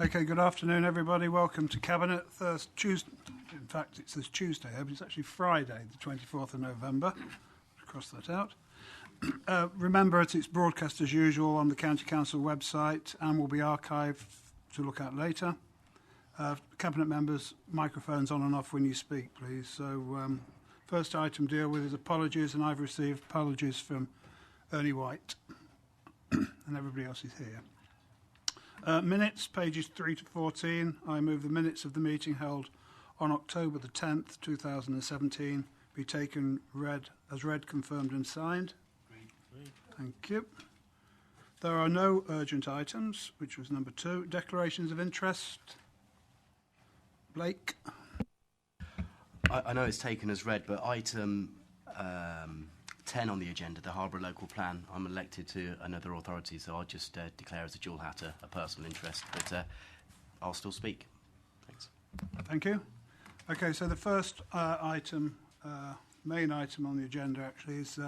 Okay, good afternoon, everybody. Welcome to Cabinet. Tuesday. In fact, it says Tuesday, but it's actually Friday, the 24th of November. Cross that out. Remember, it's broadcast as usual on the County Council website and will be archived to look at later. Cabinet members, microphones on and off when you speak, please. So, first item to deal with is apologies, and I've received apologies from Ernie White, and everybody else is here. Minutes, pages 3 to 14. I move the minutes of the meeting held on October the 10th, 2017, be taken read, confirmed and signed. Agreed. Thank you. There are no urgent items, which was number 2. Declarations of interest. Blake. I know it's taken as read, but item 10 on the agenda, the Harborough Local Plan, I'm elected to another authority, so I'll just declare as a dual hatter, a personal interest, but I'll still speak. Thanks. Thank you. Okay, so the first item, main item on the agenda actually is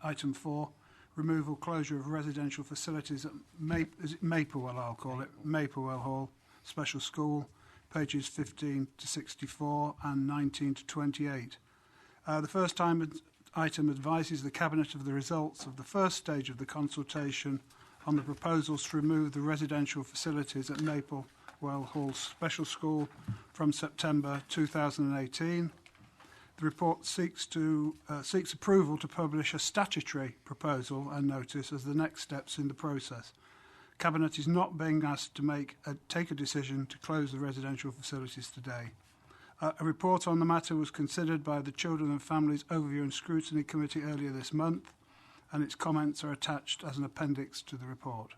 item 4, removal, closure of residential facilities at Maplewell, I'll call it, Maplewell Hall Special School, pages 15 to 64 and 19 to 28. The first item advises the Cabinet of the results of the first stage of the consultation on the proposals to remove the residential facilities at Maplewell Hall Special School from September 2018. The report seeks approval to publish a statutory proposal and notice as the next steps in the process. Cabinet is not being asked to take a decision to close the residential facilities today. A report on the matter was considered by the Children and Families Overview and Scrutiny Committee earlier this month, and its comments are attached as an appendix to the report.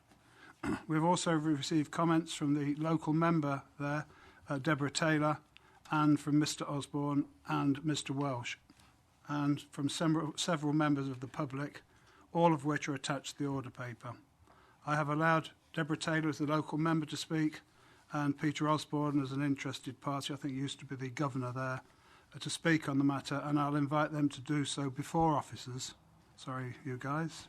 We have also received comments from the local member there, Deborah Taylor, and from Mr Osborne and Mr Welsh, and from several members of the public, all of which are attached to the order paper. I have allowed Deborah Taylor as the local member to speak, and Peter Osborne as an interested party, I think used to be the governor there, to speak on the matter, and I'll invite them to do so before officers. Sorry, you guys.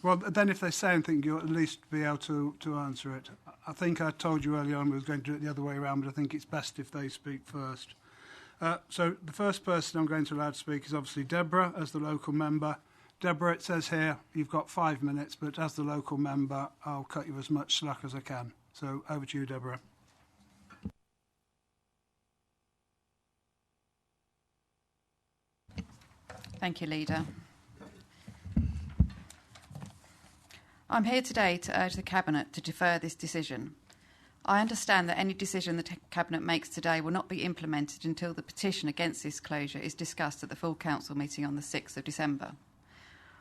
Well, then if they say anything, you'll at least be able to answer it. I think I told you earlier on we were going to do it the other way around, but I think it's best if they speak first. So the first person I'm going to allow to speak is obviously Deborah as the local member. Deborah, it says here you've got 5 minutes, but as the local member, I'll cut you as much slack as I can. So over to you, Deborah. Thank you, Leader. I'm here today to urge the Cabinet to defer this decision. I understand that any decision the Cabinet makes today will not be implemented until the petition against this closure is discussed at the full Council meeting on the 6th of December.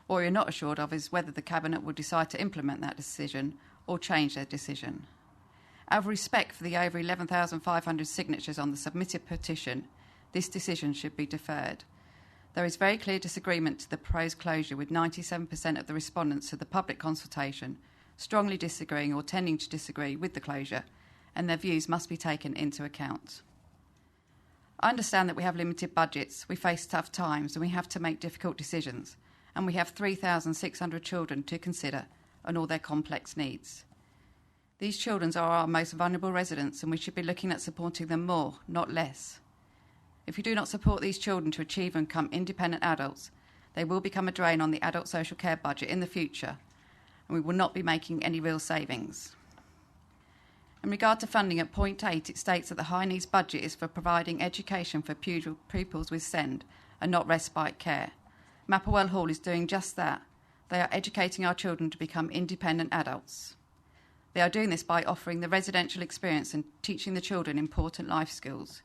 What you're not assured of is whether the Cabinet will decide to implement that decision or change their decision. Out of respect for the over 11,500 signatures on the submitted petition, this decision should be deferred. There is very clear disagreement to the proposed closure, with 97% of the respondents to the public consultation strongly disagreeing or tending to disagree with the closure, and their views must be taken into account. I understand that we have limited budgets, we face tough times, and we have to make difficult decisions, and we have 3,600 children to consider and all their complex needs. These children are our most vulnerable residents, and we should be looking at supporting them more, not less. If we do not support these children to achieve and become independent adults, they will become a drain on the adult social care budget in the future, and we will not be making any real savings. In regard to funding, at point 8, it states that the high needs budget is for providing education for pupils with SEND and not respite care. Maplewell Hall is doing just that. They are educating our children to become independent adults. They are doing this by offering the residential experience and teaching the children important life skills.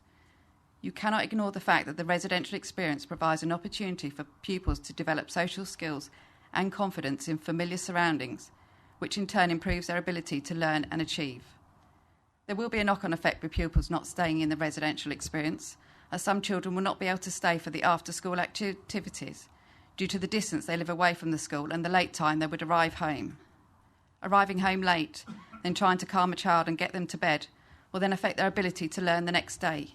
You cannot ignore the fact that the residential experience provides an opportunity for pupils to develop social skills and confidence in familiar surroundings, which in turn improves their ability to learn and achieve. There will be a knock-on effect with pupils not staying in the residential experience, as some children will not be able to stay for the after-school activities due to the distance they live away from the school and the late time they would arrive home. Arriving home late, then trying to calm a child and get them to bed will then affect their ability to learn the next day.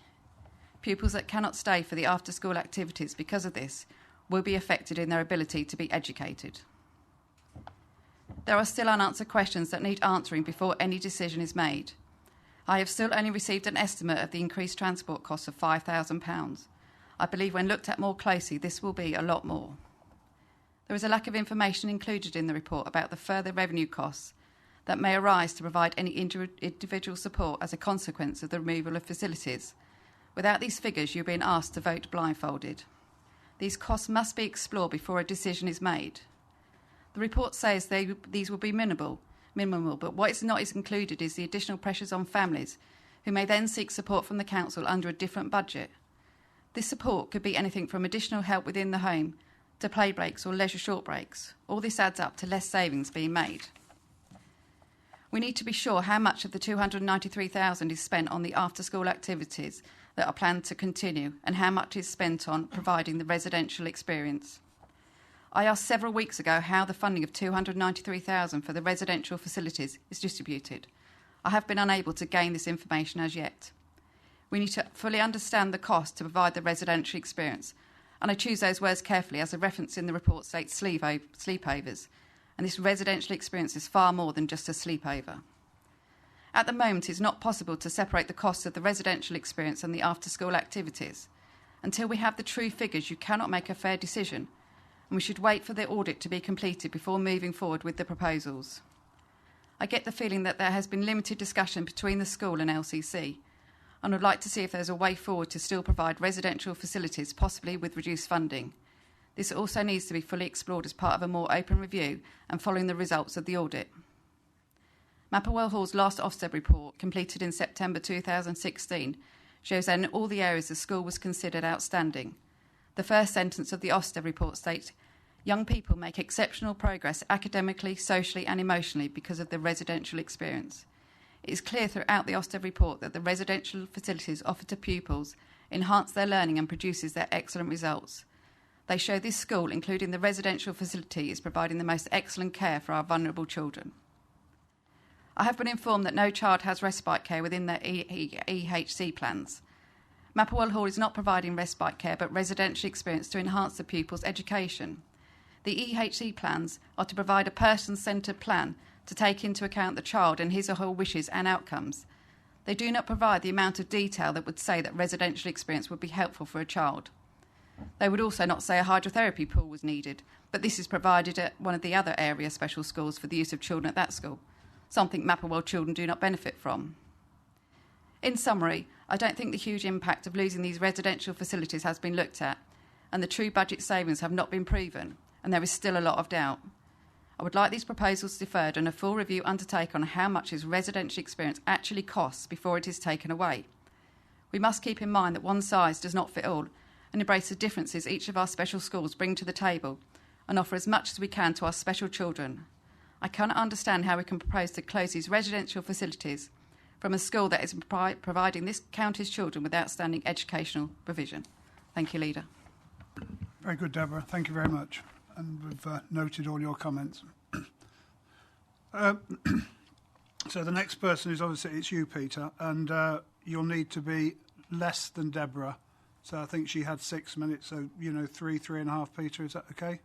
Pupils that cannot stay for the after-school activities because of this will be affected in their ability to be educated. There are still unanswered questions that need answering before any decision is made. I have still only received an estimate of the increased transport costs of £5,000. I believe when looked at more closely, this will be a lot more. There is a lack of information included in the report about the further revenue costs that may arise to provide any individual support as a consequence of the removal of facilities. Without these figures, you're being asked to vote blindfolded. These costs must be explored before a decision is made. The report says these will be minimal, but what is not included is the additional pressures on families who may then seek support from the council under a different budget. This support could be anything from additional help within the home to play breaks or leisure short breaks. All this adds up to less savings being made. We need to be sure how much of the £293,000 is spent on the after-school activities that are planned to continue and how much is spent on providing the residential experience. I asked several weeks ago how the funding of £293,000 for the residential facilities is distributed. I have been unable to gain this information as yet. We need to fully understand the cost to provide the residential experience, and I choose those words carefully as a reference in the report states sleepovers, and this residential experience is far more than just a sleepover. At the moment, it's not possible to separate the costs of the residential experience and the after-school activities. Until we have the true figures, you cannot make a fair decision, and we should wait for the audit to be completed before moving forward with the proposals. I get the feeling that there has been limited discussion between the school and LCC, and would like to see if there's a way forward to still provide residential facilities, possibly with reduced funding. This also needs to be fully explored as part of a more open review and following the results of the audit. Mapperwell Hall's last Ofsted report, completed in September 2016, shows that in all the areas the school was considered outstanding. The first sentence of the Ofsted report states, "Young people make exceptional progress academically, socially and emotionally because of the residential experience." It is clear throughout the Ofsted report that the residential facilities offered to pupils enhance their learning and produces their excellent results. They show this school, including the residential facility, is providing the most excellent care for our vulnerable children. I have been informed that no child has respite care within their EHC plans. Mapperwell Hall is not providing respite care but residential experience to enhance the pupil's education. The EHC plans are to provide a person-centred plan to take into account the child and his or her wishes and outcomes. They do not provide the amount of detail that would say that residential experience would be helpful for a child. They would also not say a hydrotherapy pool was needed, but this is provided at one of the other area special schools for the use of children at that school, something Mapperwell children do not benefit from. In summary, I don't think the huge impact of losing these residential facilities has been looked at, and the true budget savings have not been proven, and there is still a lot of doubt. I would like these proposals deferred and a full review undertaken on how much his residential experience actually costs before it is taken away. We must keep in mind that one size does not fit all and embrace the differences each of our special schools bring to the table and offer as much as we can to our special children. I cannot understand how we can propose to close these residential facilities from a school that is providing this county's children with outstanding educational provision. Thank you, Leader. Very good, Deborah. Thank you very much. And we've noted all your comments. So the next person is obviously, it's you, Peter, and you'll need to be less than Deborah. So I think she had 6 minutes, so, 3.5, Peter, is that okay?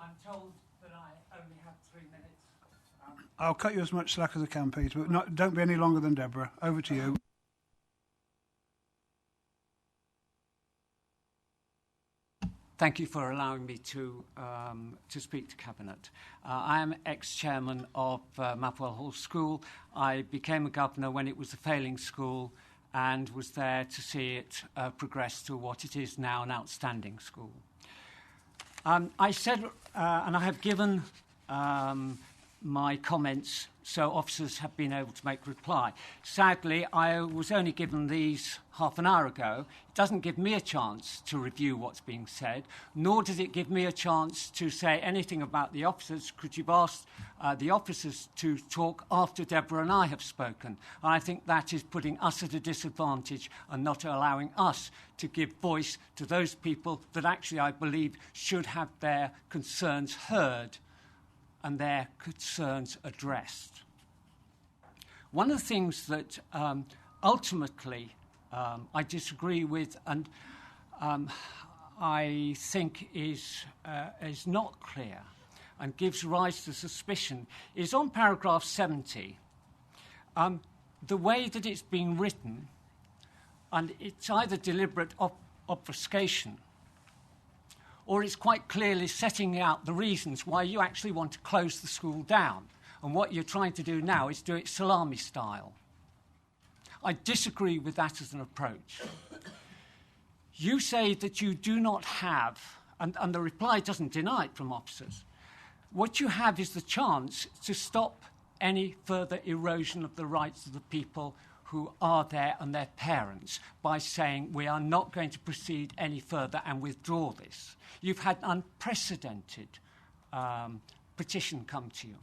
I'm told that I only have 3 minutes. I'll cut you as much slack as I can, Peter, but don't be any longer than Deborah. Over to you. Thank you for allowing me to speak to Cabinet. I am ex-chairman of Mapperwell Hall School. I became a governor when it was a failing school and was there to see it progress to what it is now, an outstanding school. I said, and I have given my comments so officers have been able to make reply. Sadly, I was only given these half an hour ago. It doesn't give me a chance to review what's being said, nor does it give me a chance to say anything about the officers, because you've asked the officers to talk after Deborah and I have spoken. And I think that is putting us at a disadvantage and not allowing us to give voice to those people that actually, I believe, should have their concerns heard and their concerns addressed. One of the things that ultimately I disagree with, and I think is not clear and gives rise to suspicion is on paragraph 70. The way that it's been written, and it's either deliberate obfuscation or it's quite clearly setting out the reasons why you actually want to close the school down. And what you're trying to do now is do it salami style. I disagree with that as an approach. You say that you do not have, and the reply doesn't deny it from officers, what you have is the chance to stop any further erosion of the rights of the people who are there and their parents by saying we are not going to proceed any further and withdraw this. You've had an unprecedented petition come to you.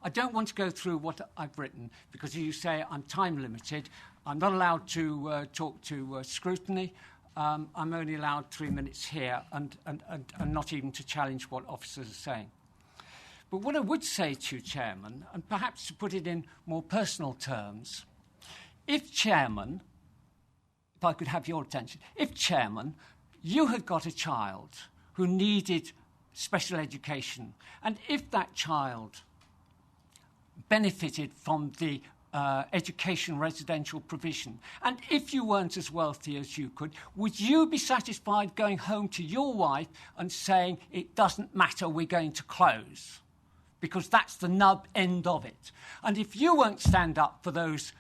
I don't want to go through what I've written because, as you say, I'm time limited. I'm not allowed to talk to scrutiny. I'm only allowed 3 minutes here and not even to challenge what officers are saying. But what I would say to you, Chairman, and perhaps to put it in more personal terms, if, Chairman, if I could have your attention, if, Chairman, you had got a child who needed special education, and if that child benefited from the education residential provision, and if you weren't as wealthy as you could, would you be satisfied going home to your wife and saying, it doesn't matter, we're going to close? Because that's the nub end of it. And if you won't stand up for those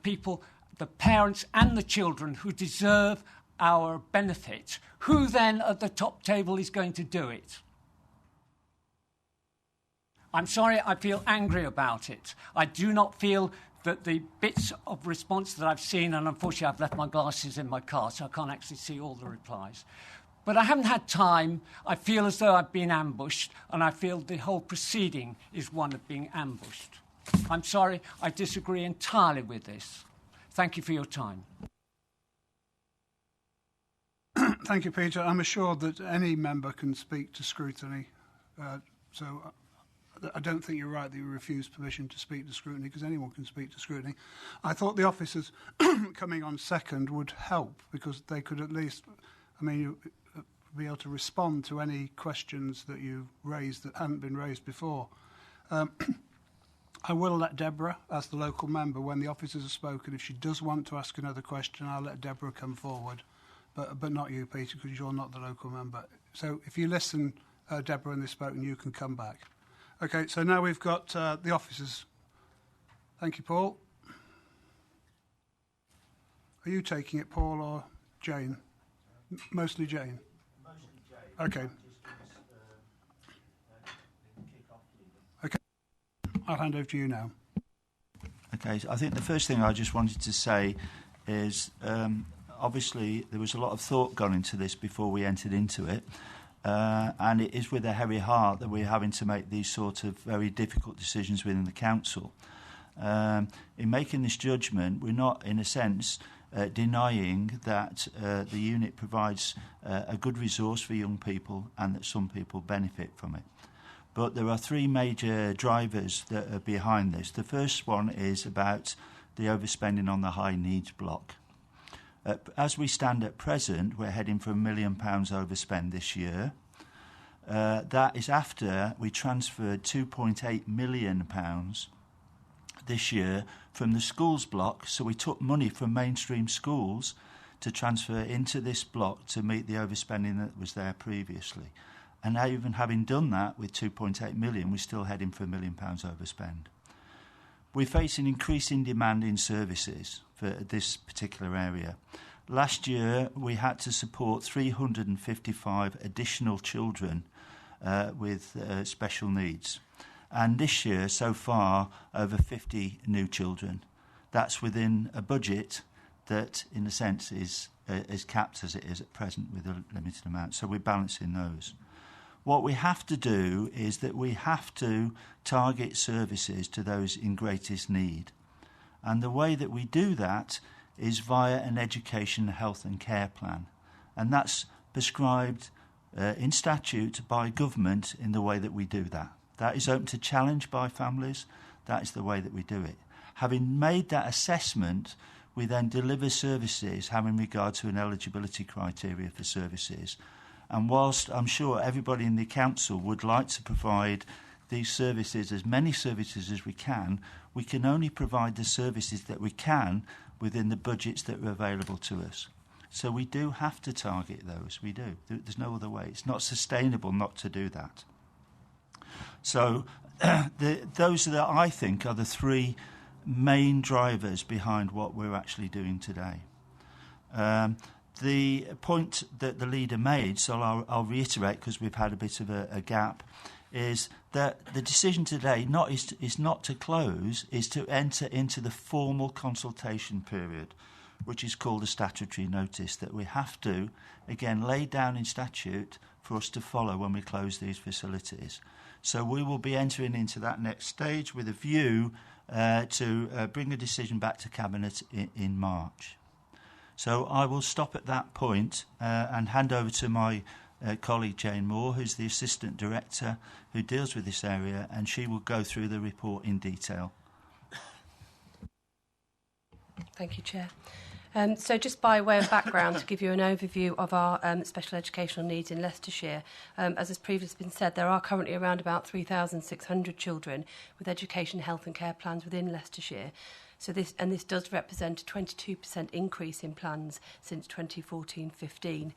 people, the parents and the children who deserve our benefit, who then at the top table is going to do it? I'm sorry, I feel angry about it. I do not feel that the bits of response that I've seen, and unfortunately I've left my glasses in my car, so I can't actually see all the replies. But I haven't had time. I feel as though I've been ambushed, and I feel the whole proceeding is one of being ambushed. I'm sorry, I disagree entirely with this. Thank you for your time. Thank you, Peter. I'm assured that any member can speak to scrutiny, so I don't think you're right that you refuse permission to speak to scrutiny, because anyone can speak to scrutiny. I thought the officers coming on second would help, because they could at least, be able to respond to any questions that you raised that hadn't been raised before. I will let Deborah, as the local member, when the officers have spoken, if she does want to ask another question, I'll let Deborah come forward, but not you, Peter, because you're not the local member. So if you listen, Deborah, when they've spoken, you can come back. Okay, so now we've got the officers. Thank you, Paul. Are you taking it, Paul, or Jane? Mostly Jane. Mostly Jane. Okay. Okay. I'll hand over to you now. Okay, so I think the first thing I just wanted to say is obviously there was a lot of thought gone into this before we entered into it. And it is with a heavy heart that we're having to make these sort of very difficult decisions within the council. In making this judgment, we're not, in a sense, denying that the unit provides a good resource for young people and that some people benefit from it. But there are three major drivers that are behind this. The first one is about the overspending on the high needs block. As we stand at present, we're heading for £1 million overspend this year. That is after we transferred £2.8 million this year from the schools block. So we took money from mainstream schools to transfer into this block to meet the overspending that was there previously. And now, even having done that with £2.8 million, we're still heading for £1 million overspend. We're facing increasing demand in services for this particular area. Last year, we had to support 355 additional children with special needs. And this year, so far, over 50 new children. That's within a budget that, in a sense, is capped as it is at present with a limited amount. So we're balancing those. What we have to do is that we have to target services to those in greatest need. And the way that we do that is via an education, health and care plan. And that's prescribed in statute by government in the way that we do that. That is open to challenge by families. That is the way that we do it. Having made that assessment, we then deliver services having regard to an eligibility criteria for services. And whilst I'm sure everybody in the council would like to provide these services, as many services as we can only provide the services that we can within the budgets that are available to us. So we do have to target those, we do. There's no other way. It's not sustainable not to do that. So those are I think, are the three main drivers behind what we're actually doing today. The point that the leader made, so I'll reiterate because we've had a bit of a gap, is that the decision today is not to close, is to enter into the formal consultation period, which is called a statutory notice that we have to, again, lay down in statute for us to follow when we close these facilities. So we will be entering into that next stage with a view to bring a decision back to Cabinet in March. So I will stop at that point and hand over to my colleague Jane Moore, who's the Assistant Director who deals with this area, and she will go through the report in detail. Thank you, Chair. So just by way of background, to give you an overview of our special educational needs in Leicestershire, as has previously been said, there are currently around about 3,600 children with education, health and care plans within Leicestershire. So this does represent a 22% increase in plans since 2014-15.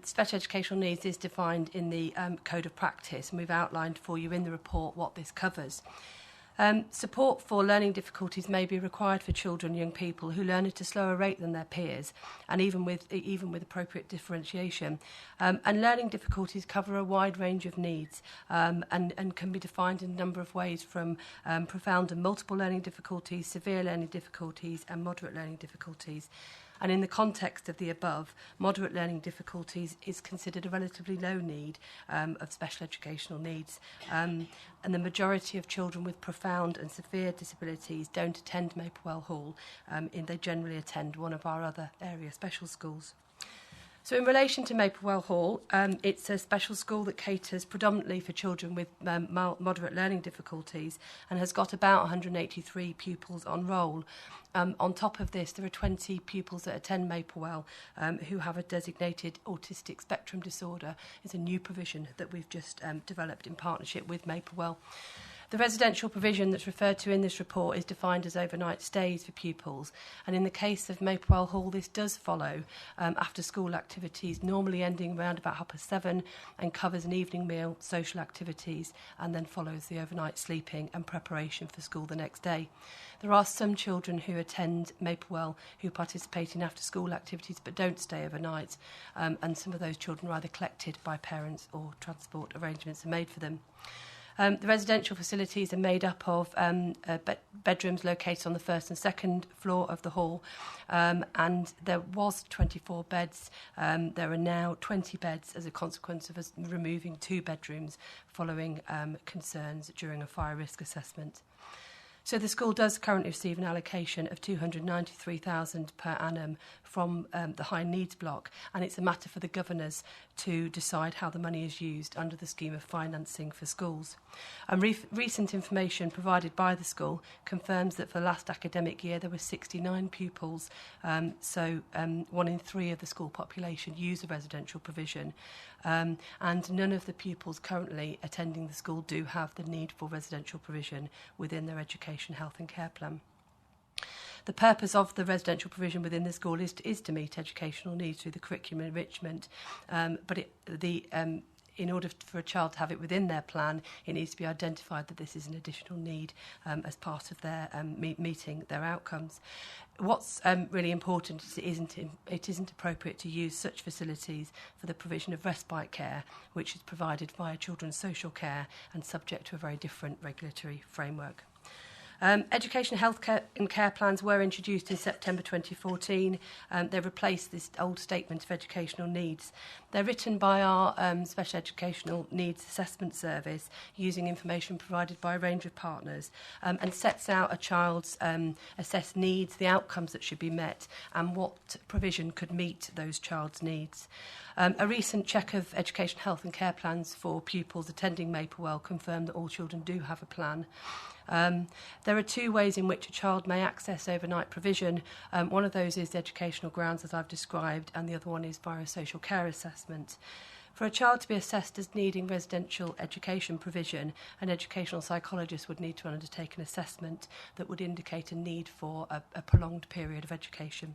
Special educational needs is defined in the Code of Practice, and we've outlined for you in the report what this covers. Support for learning difficulties may be required for children and young people who learn at a slower rate than their peers, and even with appropriate differentiation. And learning difficulties cover a wide range of needs and can be defined in a number of ways, from profound and multiple learning difficulties, severe learning difficulties and moderate learning difficulties. And in the context of the above, moderate learning difficulties is considered a relatively low need of special educational needs. And the majority of children with profound and severe disabilities don't attend Maplewell Hall. They generally attend one of our other area special schools. So in relation to Maplewell Hall, it's a special school that caters predominantly for children with moderate learning difficulties and has got about 183 pupils on roll. On top of this, there are 20 pupils that attend Maplewell who have a designated autistic spectrum disorder. It's a new provision that we've just developed in partnership with Maplewell. The residential provision that's referred to in this report is defined as overnight stays for pupils, and in the case of Maplewell Hall, this does follow after-school activities, normally ending around about 7:30, and covers an evening meal, social activities, and then follows the overnight sleeping and preparation for school the next day. There are some children who attend Maplewell who participate in after-school activities but don't stay overnight, and some of those children are either collected by parents or transport arrangements are made for them. The residential facilities are made up of bedrooms located on the first and second floor of the hall, and there was 24 beds. There are now 20 beds as a consequence of us removing 2 bedrooms following concerns during a fire risk assessment. So the school does currently receive an allocation of £293,000 per annum from the high needs block, and it's a matter for the governors to decide how the money is used under the scheme of financing for schools. And recent information provided by the school confirms that for the last academic year there were 69 pupils, so 1 in 3 of the school population use a residential provision. And none of the pupils currently attending the school do have the need for residential provision within their education, health and care plan. The purpose of the residential provision within the school is to meet educational needs through the curriculum enrichment, but in order for a child to have it within their plan, it needs to be identified that this is an additional need as part of their meeting their outcomes. What's really important is it isn't appropriate to use such facilities for the provision of respite care, which is provided via children's social care and subject to a very different regulatory framework. Education, health care and care plans were introduced in September 2014. They replaced this old statement of educational needs. They're written by our Special Educational Needs Assessment Service using information provided by a range of partners, and sets out a child's assessed needs, the outcomes that should be met, and what provision could meet those child's needs. A recent check of education, health and care plans for pupils attending Maplewell confirmed that all children do have a plan. There are two ways in which a child may access overnight provision. One of those is the educational grounds, as I've described, and the other one is via a social care assessment. For a child to be assessed as needing residential education provision, an educational psychologist would need to undertake an assessment that would indicate a need for a prolonged period of education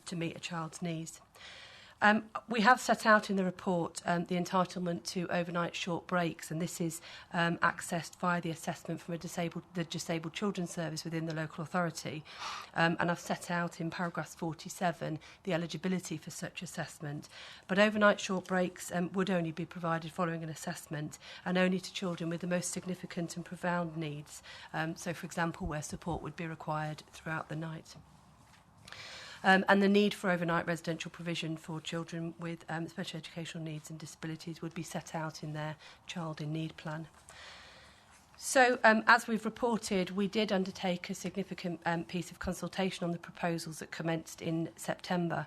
to meet a child's needs. We have set out in the report the entitlement to overnight short breaks, and this is accessed via the assessment from the Disabled Children's Service within the local authority. And I've set out in paragraph 47 the eligibility for such assessment. But overnight short breaks would only be provided following an assessment, and only to children with the most significant and profound needs. So, for example, where support would be required throughout the night. And the need for overnight residential provision for children with special educational needs and disabilities would be set out in their Child in Need plan. So, as we've reported, we did undertake a significant piece of consultation on the proposals that commenced in September.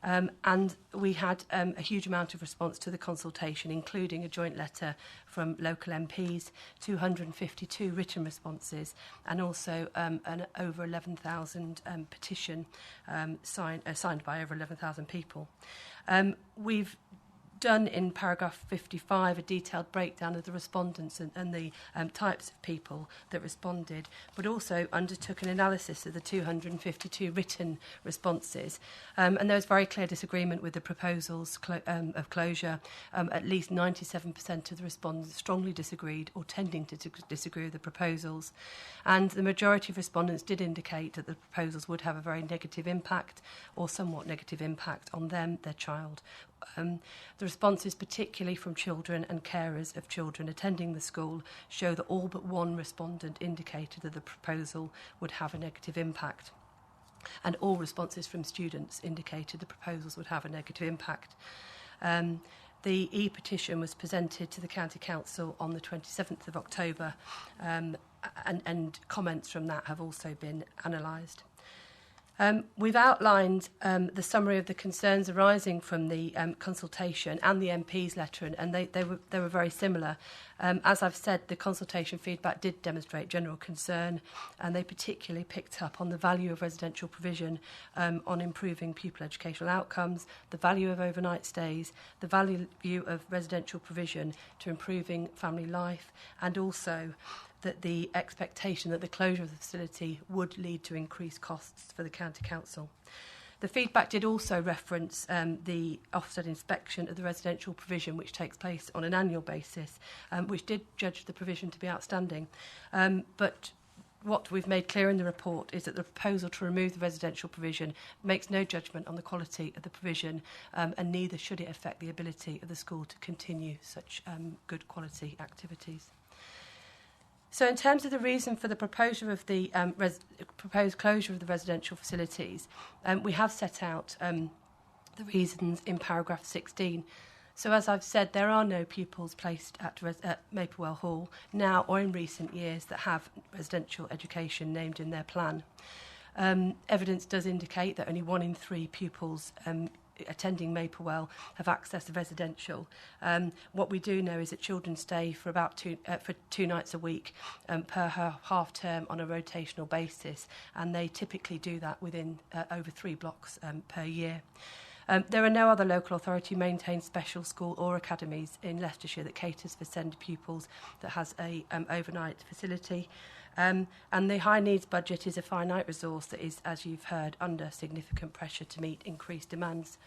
And we had a huge amount of response to the consultation, including a joint letter from local MPs, 252 written responses, and also an over 11,000 petition signed by over 11,000 people. We've done in paragraph 55 a detailed breakdown of the respondents and the types of people that responded, but also undertook an analysis of the 252 written responses. And there was very clear disagreement with the proposals of closure. At least 97% of the respondents strongly disagreed or tending to disagree with the proposals. And the majority of respondents did indicate that the proposals would have a very negative impact or somewhat negative impact on them, their child. The responses, particularly from children and carers of children attending the school, show that all but one respondent indicated that the proposal would have a negative impact. And all responses from students indicated the proposals would have a negative impact. The e-petition was presented to the County Council on the 27th of October, and comments from that have also been analysed. We've outlined the summary of the concerns arising from the consultation and the MP's letter, and they were very similar. As I've said, the consultation feedback did demonstrate general concern, and they particularly picked up on the value of residential provision, on improving pupil educational outcomes, the value of overnight stays, the value of residential provision to improving family life, and also that the expectation that the closure of the facility would lead to increased costs for the County Council. The feedback did also reference the Ofsted inspection of the residential provision, which takes place on an annual basis, which did judge the provision to be outstanding. But what we've made clear in the report is that the proposal to remove the residential provision makes no judgment on the quality of the provision, and neither should it affect the ability of the school to continue such good quality activities. So in terms of the reason for the proposal of the proposed closure of the residential facilities, we have set out the reasons in paragraph 16. So as I've said, there are no pupils placed at Maplewell Hall now or in recent years that have residential education named in their plan. Evidence does indicate that only 1 in 3 pupils attending Maplewell have access to residential. What we do know is that children stay for about two nights a week per half term on a rotational basis, and they typically do that within over 3 blocks per year. There are no other local authority maintained special school or academies in Leicestershire that caters for SEND pupils that has a overnight facility. And the high needs budget is a finite resource that is, as you've heard, under significant pressure to meet increased demands.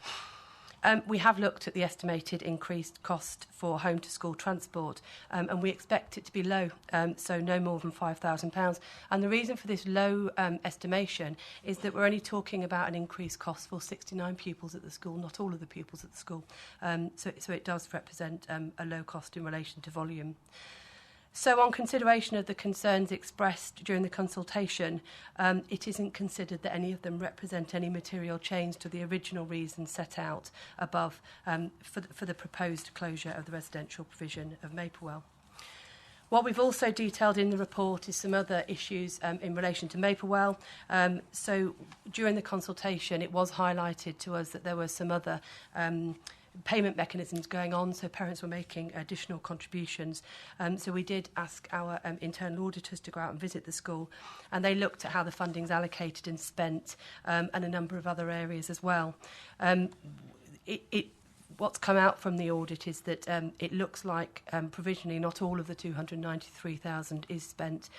We have looked at the estimated increased cost for home-to-school transport, and we expect it to be low, so no more than £5,000. And the reason for this low estimation is that we're only talking about an increased cost for 69 pupils at the school, not all of the pupils at the school. So it does represent a low cost in relation to volume. So on consideration of the concerns expressed during the consultation, it isn't considered that any of them represent any material change to the original reasons set out above for the proposed closure of the residential provision of Maplewell. What we've also detailed in the report is some other issues in relation to Maplewell. So during the consultation, it was highlighted to us that there were some other payment mechanisms going on, so parents were making additional contributions. So we did ask our internal auditors to go out and visit the school, and they looked at how the funding's allocated and spent, and a number of other areas as well. What's come out from the audit is that it looks like provisionally not all of the 293,000 is spent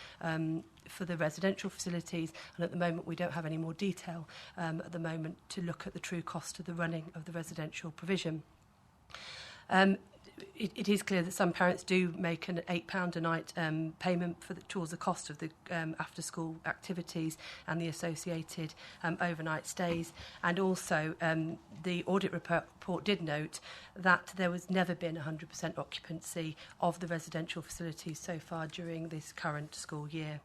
for the residential facilities, and at the moment we don't have any more detail at the moment to look at the true cost of the running of the residential provision. It is clear that some parents do make an £8 a night payment towards the cost of the after-school activities and the associated overnight stays. And also, the audit report did note that there was never been 100% occupancy of the residential facilities so far during this current school year.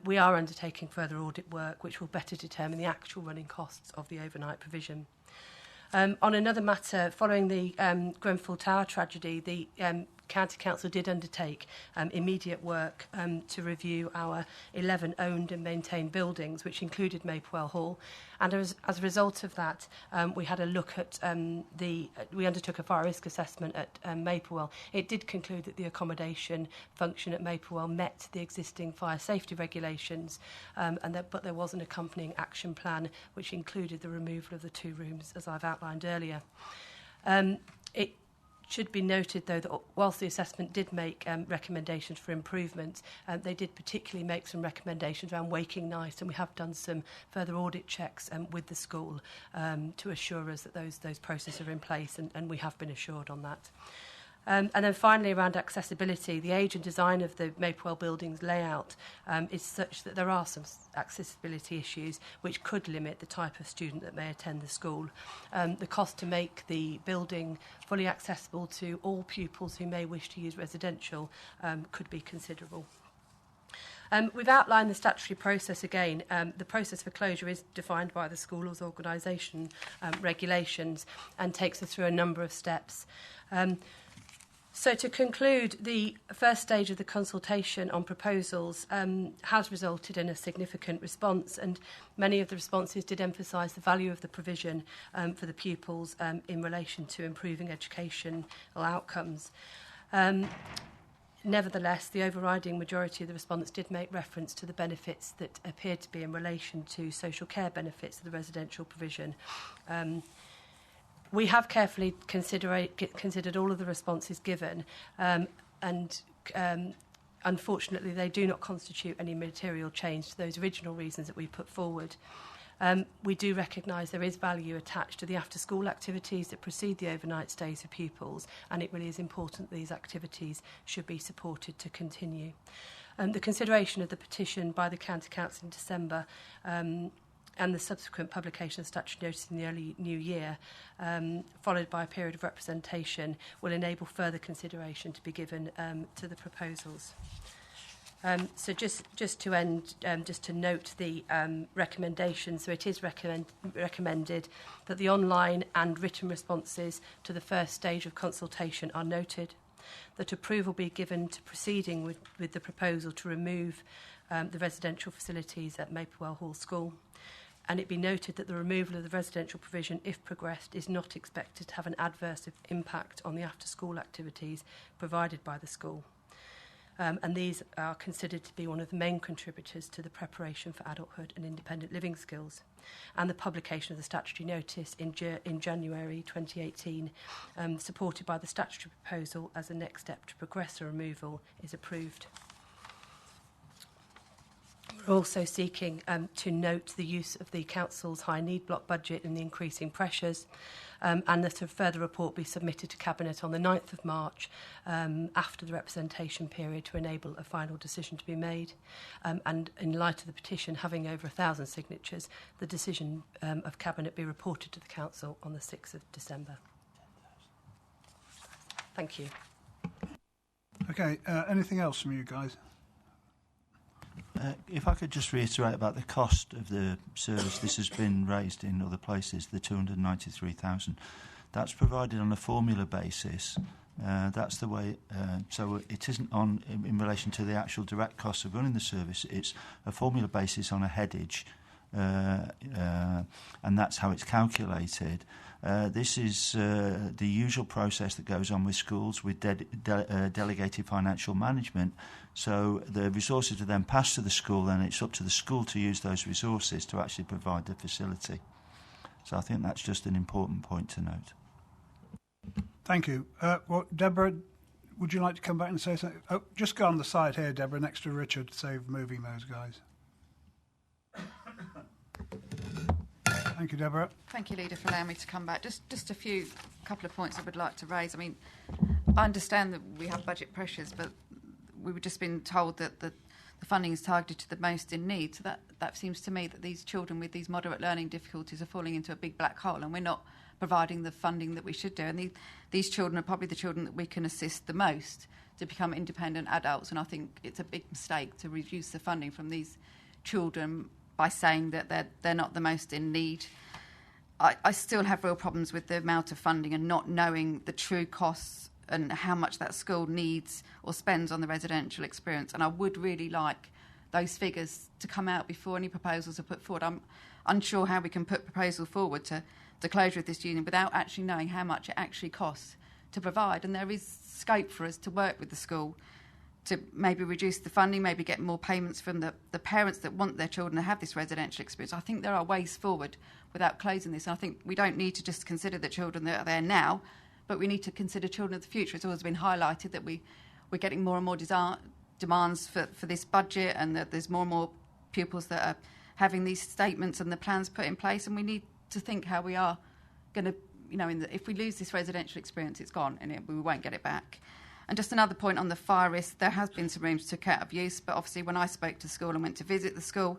We are undertaking further audit work which will better determine the actual running costs of the overnight provision. On another matter, following the Grenfell Tower tragedy, the County Council did undertake immediate work to review our 11 owned and maintained buildings, which included Mapewell Hall. And as a result of that, we had a look at we undertook a fire risk assessment at Mapewell. It did conclude that the accommodation function at Mapewell met the existing fire safety regulations, but there was an accompanying action plan which included the removal of the 2 rooms, as I've outlined earlier. It should be noted, though, that whilst the assessment did make recommendations for improvement, they did particularly make some recommendations around waking night, and we have done some further audit checks with the school to assure us that those processes are in place, and we have been assured on that. And then finally, around accessibility, the age and design of the Mapewell building's layout is such that there are some accessibility issues which could limit the type of student that may attend the school. The cost to make the building fully accessible to all pupils who may wish to use residential could be considerable. We've outlined the statutory process again. The process for closure is defined by the school's organisation regulations and takes us through a number of steps. So to conclude, the first stage of the consultation on proposals has resulted in a significant response, and many of the responses did emphasise the value of the provision for the pupils in relation to improving educational outcomes. Nevertheless, the overriding majority of the respondents did make reference to the benefits that appeared to be in relation to social care benefits of the residential provision. We have carefully considered all of the responses given, and unfortunately they do not constitute any material change to those original reasons that we put forward. We do recognise there is value attached to the after-school activities that precede the overnight stays for pupils, and it really is important that these activities should be supported to continue. The consideration of the petition by the County Council in December and the subsequent publication of statutory notice in the early new year, followed by a period of representation, will enable further consideration to be given to the proposals. So just to end, just to note the recommendation. So it is recommended that the online and written responses to the first stage of consultation are noted, that approval be given to proceeding with the proposal to remove the residential facilities at Mapewell Hall School, and it be noted that the removal of the residential provision, if progressed, is not expected to have an adverse impact on the after-school activities provided by the school. And these are considered to be one of the main contributors to the preparation for adulthood and independent living skills. And the publication of the statutory notice in January 2018, supported by the statutory proposal as a next step to progress the removal, is approved. We're also seeking to note the use of the Council's high need block budget and the increasing pressures, and that a further report be submitted to Cabinet on the 9th of March after the representation period to enable a final decision to be made. And in light of the petition having over 1,000 signatures, the decision of Cabinet be reported to the Council on the 6th of December. Thank you. Okay, anything else from you guys? If I could just reiterate about the cost of the service, this has been raised in other places, the 293,000. That's provided on a formula basis. That's the way, so it isn't in relation to the actual direct costs of running the service. It's a formula basis on a headage and that's how it's calculated. This is the usual process that goes on with schools with delegated financial management. So the resources are then passed to the school, and it's up to the school to use those resources to actually provide the facility. So I think that's just an important point to note. Thank you. Well, Deborah, would you like to come back and say something? Oh, just go on the side here, Deborah, next to Richard, to save moving those guys. Thank you, Deborah. Thank you, Leader, for allowing me to come back. Just a couple of points I would like to raise. I mean, I understand that we have budget pressures, but we were just been told that the funding is targeted to the most in need. So that seems to me that these children with these moderate learning difficulties are falling into a big black hole, and we're not providing the funding that we should do. And these children are probably the children that we can assist the most to become independent adults. And I think it's a big mistake to reduce the funding from these children by saying that they're not the most in need. I still have real problems with the amount of funding and not knowing the true costs and how much that school needs or spends on the residential experience. And I would really like those figures to come out before any proposals are put forward. I'm unsure how we can put proposal forward to the closure of this union without actually knowing how much it actually costs to provide. And there is scope for us to work with the school to maybe reduce the funding, maybe get more payments from the parents that want their children to have this residential experience. I think there are ways forward without closing this. And I think we don't need to just consider the children that are there now, but we need to consider children of the future. It's always been highlighted that we're getting more and more demands for this budget, and that there's more and more pupils that are having these statements and the plans put in place. And we need to think how we are going to, if we lose this residential experience, it's gone and we won't get it back. And just another point on the fire risk, there has been some rooms took out of use, but obviously when I spoke to school and went to visit the school,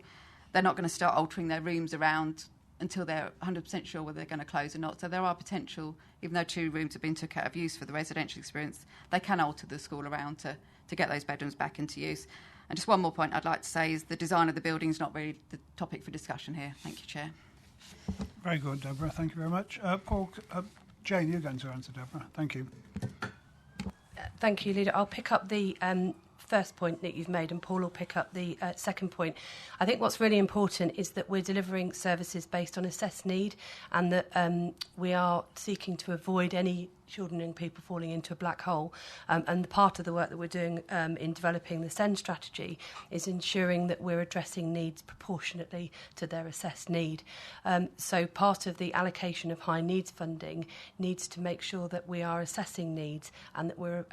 they're not going to start altering their rooms around until they're 100% sure whether they're going to close or not. So there are potential, even though 2 rooms have been took out of use for the residential experience, they can alter the school around to get those bedrooms back into use. And just one more point I'd like to say is the design of the building is not really the topic for discussion here. Thank you, Chair. Very good, Deborah. Thank you very much. Paul, Jane, you're going to answer, Deborah. Thank you. Thank you, Leader. I'll pick up the first point that you've made, and Paul will pick up the second point. I think what's really important is that we're delivering services based on assessed need, and that we are seeking to avoid any children and people falling into a black hole. And the part of the work that we're doing in developing the SEND strategy is ensuring that we're addressing needs proportionately to their assessed need. So part of the allocation of high needs funding needs to make sure that we are assessing needs and that we're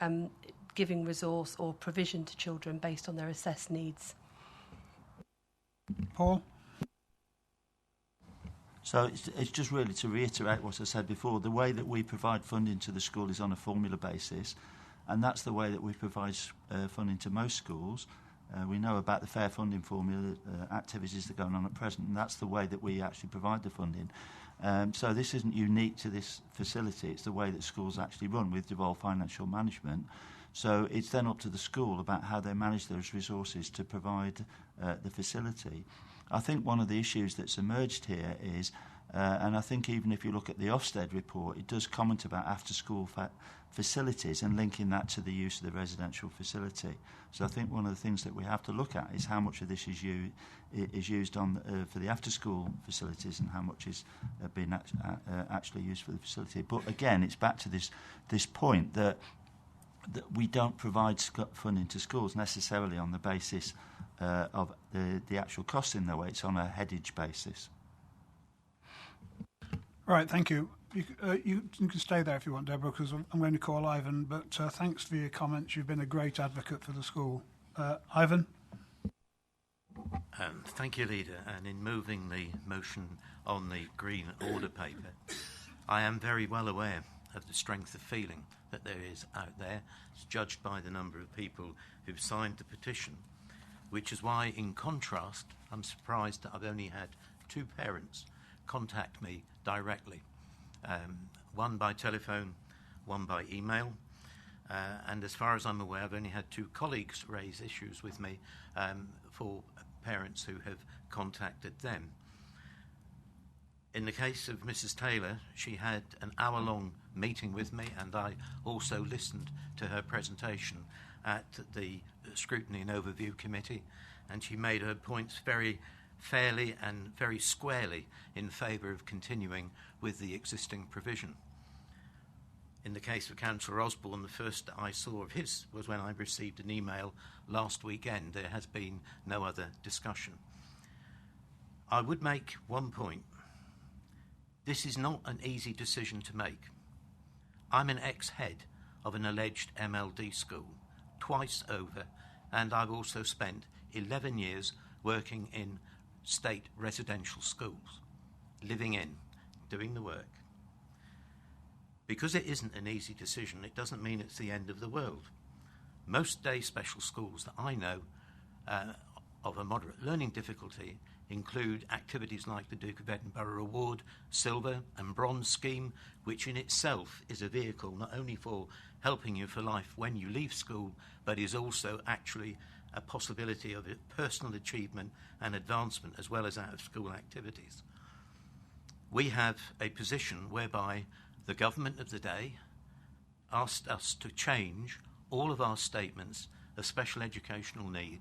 giving resource or provision to children based on their assessed needs. Paul? So it's just really to reiterate what I said before. The way that we provide funding to the school is on a formula basis, and that's the way that we provide funding to most schools. We know about the fair funding formula activities that are going on at present, and that's the way that we actually provide the funding. So this isn't unique to this facility. It's the way that schools actually run with devolved financial management. So it's then up to the school about how they manage those resources to provide the facility. I think one of the issues that's emerged here is, and I think even if you look at the Ofsted report, it does comment about after-school facilities and linking that to the use of the residential facility. So I think one of the things that we have to look at is how much of this is used on for the after-school facilities and how much is being actually used for the facility. But again, it's back to this point that we don't provide funding to schools necessarily on the basis of the actual cost in their way. It's on a headage basis. Right, thank you. You can stay there if you want, Deborah, because I'm going to call Ivan, but thanks for your comments. You've been a great advocate for the school. Ivan? Thank you, Leader. And in moving the motion on the Green Order paper, I am very well aware of the strength of feeling that there is out there. It's judged by the number of people who've signed the petition, which is why, in contrast, I'm surprised that I've only had 2 parents contact me directly. One by telephone, one by email. And as far as I'm aware, I've only had 2 colleagues raise issues with me for parents who have contacted them. In the case of Mrs. Taylor, she had an hour-long meeting with me, and I also listened to her presentation at the Scrutiny and Overview Committee, and she made her points very fairly and very squarely in favour of continuing with the existing provision. In the case of Councillor Osborne, the first I saw of his was when I received an email last weekend. There has been no other discussion. I would make one point. This is not an easy decision to make. I'm an ex-head of an alleged MLD school, twice over, and I've also spent 11 years working in state residential schools, living in, doing the work. Because it isn't an easy decision, it doesn't mean it's the end of the world. Most day special schools that I know of a moderate learning difficulty include activities like the Duke of Edinburgh Award, Silver and Bronze scheme, which in itself is a vehicle not only for helping you for life when you leave school, but is also actually a possibility of personal achievement and advancement as well as out-of-school activities. We have a position whereby the government of the day asked us to change all of our statements of special educational need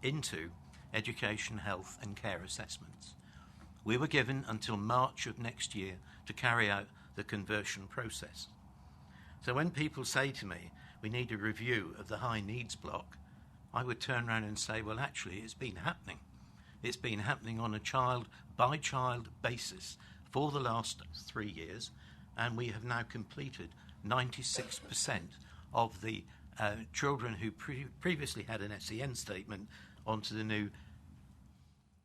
into education, health and care assessments. We were given until March of next year to carry out the conversion process. So when people say to me, we need a review of the high needs block, I would turn around and say, well, actually, it's been happening. It's been happening on a child-by-child basis for the last 3 years, and we have now completed 96% of the children who previously had an SEN statement onto the new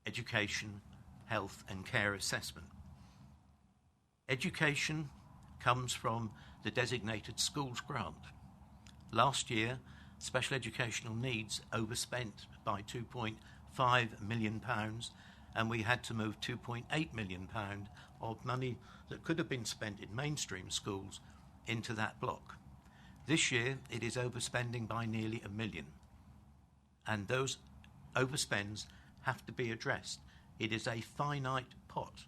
education, health and care assessment. Education comes from the designated schools grant. Last year, special educational needs overspent by £2.5 million, and we had to move £2.8 million of money that could have been spent in mainstream schools into that block. This year, it is overspending by nearly £1 million, and those overspends have to be addressed. It is a finite pot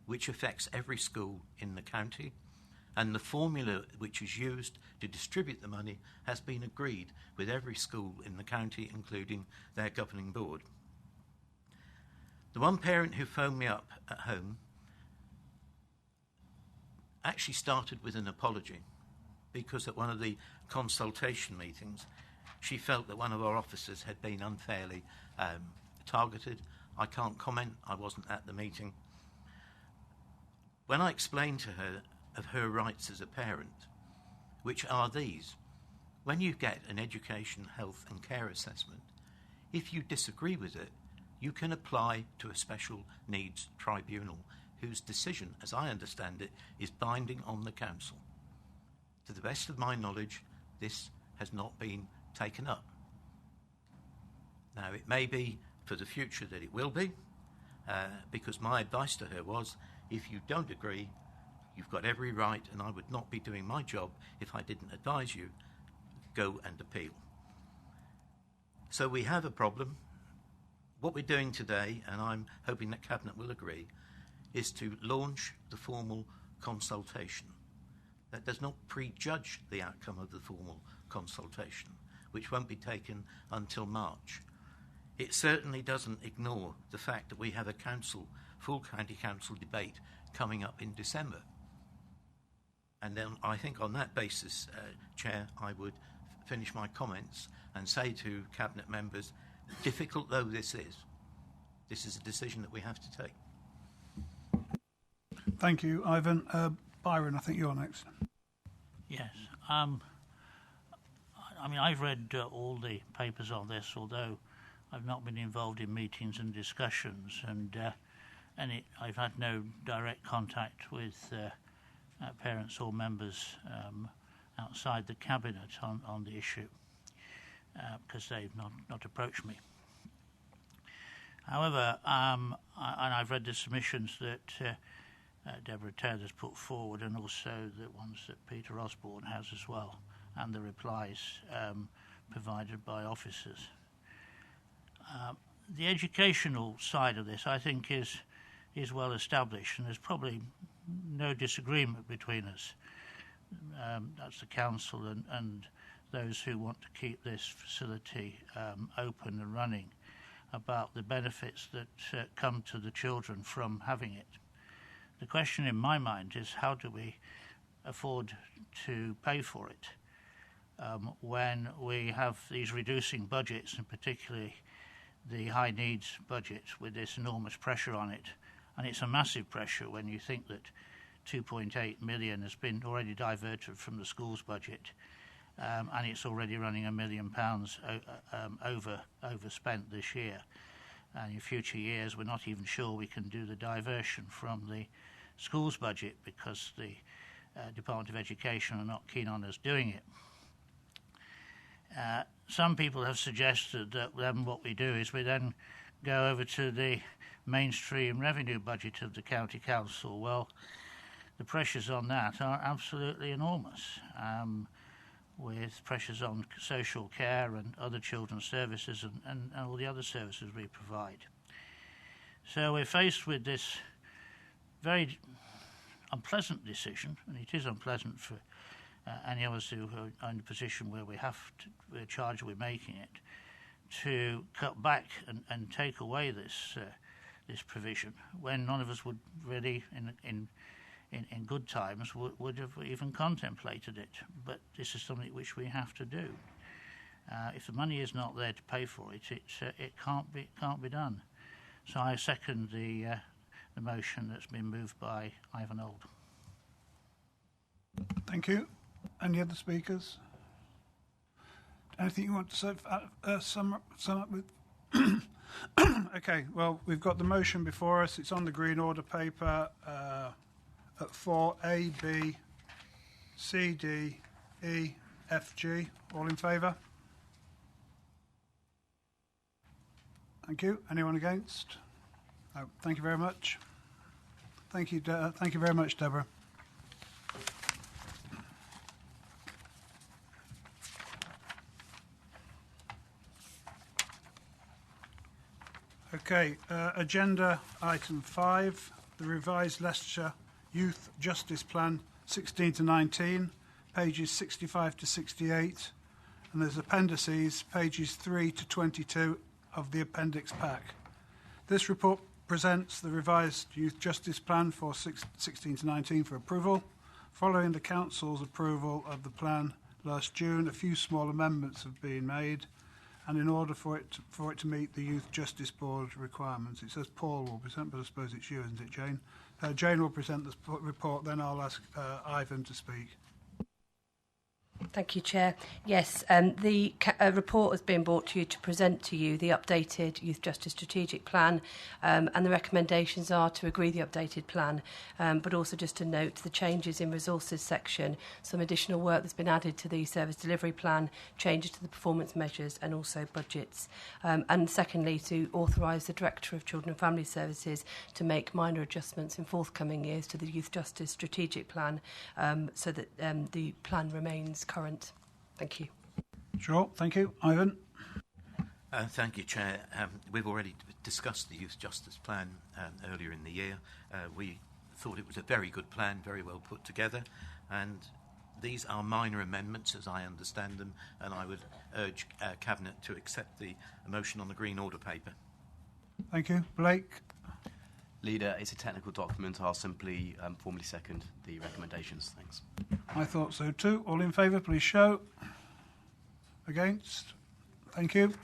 which affects every school in the county, and the formula which is used to distribute the money has been agreed with every school in the county, including their governing board. The one parent who phoned me up at home actually started with an apology, because at one of the consultation meetings she felt that one of our officers had been unfairly targeted. I can't comment, I wasn't at the meeting. When I explained to her of her rights as a parent, which are these: when you get an education, health and care assessment, if you disagree with it, you can apply to a special needs tribunal whose decision, as I understand it, is binding on the council. To the best of my knowledge, this has not been taken up. Now, it may be for the future that it will be, because my advice to her was, if you don't agree, you've got every right, and I would not be doing my job if I didn't advise you, go and appeal. So we have a problem. What we're doing today, and I'm hoping that Cabinet will agree, is to launch the formal consultation. That does not prejudge the outcome of the formal consultation, which won't be taken until March. It certainly doesn't ignore the fact that we have a full county council debate coming up in December. And then I think on that basis, Chair, I would finish my comments and say to Cabinet members, difficult though this is a decision that we have to take. Thank you, Ivan. Byron, I think you're next. Yes. I mean, I've read all the papers on this, although I've not been involved in meetings and discussions, and I've had no direct contact with parents or members outside the Cabinet on the issue, because they've not approached me. However, and I've read the submissions that Deborah Ted has put forward, and also the ones that Peter Osborne has as well, and the replies provided by officers. The educational side of this, I think, is well established, and there's probably no disagreement between us. That's the council and those who want to keep this facility open and running. about the benefits that come to the children from having it. The question in my mind is, how do we afford to pay for it when we have these reducing budgets, and particularly the high needs budget with this enormous pressure on it? And it's a massive pressure when you think that 2.8 million has been already diverted from the school's budget, and it's already running £1 million overspent this year. And in future years, we're not even sure we can do the diversion from the school's budget because the Department of Education are not keen on us doing it. Some people have suggested that then what we do is we then go over to the mainstream revenue budget of the county council. Well, the pressures on that are absolutely enormous, with pressures on social care and other children's services and all the other services we provide. So we're faced with this very unpleasant decision, and it is unpleasant for any of us who are in a position where we're charged with making it, to cut back and take away this provision when none of us would really, in good times, would have even contemplated it. But this is something which we have to do. If the money is not there to pay for it, it can't be done. So I second the motion that's been moved by Ivan Old. Thank you. Any other speakers? Anything you want to say, sum up with? Okay, well, we've got the motion before us. It's on the green order paper at 4A, B, C, D, E, F, G. All in favour? Thank you. Anyone against? No. Thank you very much. Thank you. Thank you very much, Deborah. Okay, agenda item 5, the revised Leicestershire Youth Justice Plan 16 to 19, pages 65 to 68, and there's appendices, pages 3 to 22 of the appendix pack. This report presents the revised Youth Justice Plan for 16 to 19 for approval. Following the Council's approval of the plan last June, a few small amendments have been made, and in order for it to meet the Youth Justice Board requirements. It says Paul will present, but I suppose it's you, isn't it, Jane? Jane will present the report, then I'll ask Ivan to speak. Thank you, Chair. Yes, the report has been brought to you to present to you the updated Youth Justice Strategic Plan, and the recommendations are to agree the updated plan, but also just to note the changes in resources section, some additional work that's been added to the service delivery plan, changes to the performance measures and also budgets. And secondly, to authorise the Director of Children and Family Services to make minor adjustments in forthcoming years to the Youth Justice Strategic Plan, so that the plan remains current. Thank you. Sure, thank you. Ivan? Thank you, Chair. We've already discussed the Youth Justice Plan earlier in the year. We thought it was a very good plan, very well put together, and these are minor amendments as I understand them, and I would urge Cabinet to accept the motion on the green order paper. Thank you. Blake? Leader, it's a technical document. I'll simply formally second the recommendations. Thanks. I thought so too. All in favour, please show. Against? Thank you.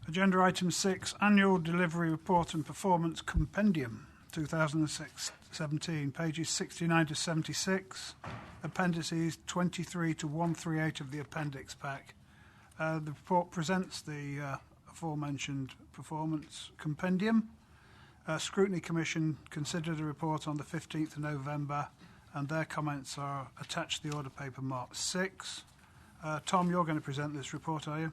Agenda item 6, Annual Delivery Report and Performance Compendium, 2017, pages 69 to 76, appendices 23 to 138 of the appendix pack. The report presents the aforementioned performance compendium. Scrutiny Commission considered the report on the 15th of November, and their comments are attached to the order paper marked 6. Tom, you're going to present this report, are you?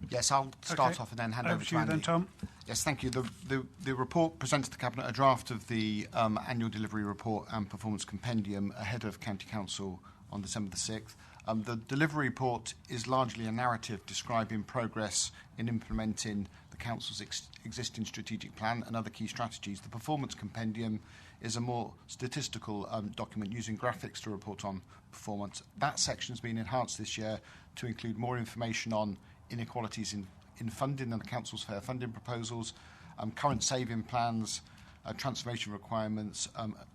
Yes, I'll start off and then hand over to you Andy. Then, Tom. Yes, thank you. The report presents to Cabinet a draft of the annual delivery report and performance compendium ahead of County Council on December the 6th. The delivery report is largely a narrative describing progress in implementing the Council's existing strategic plan and other key strategies. The performance compendium is a more statistical document using graphics to report on performance. That section has been enhanced this year to include more information on inequalities in funding and the Council's fair funding proposals, current saving plans, transformation requirements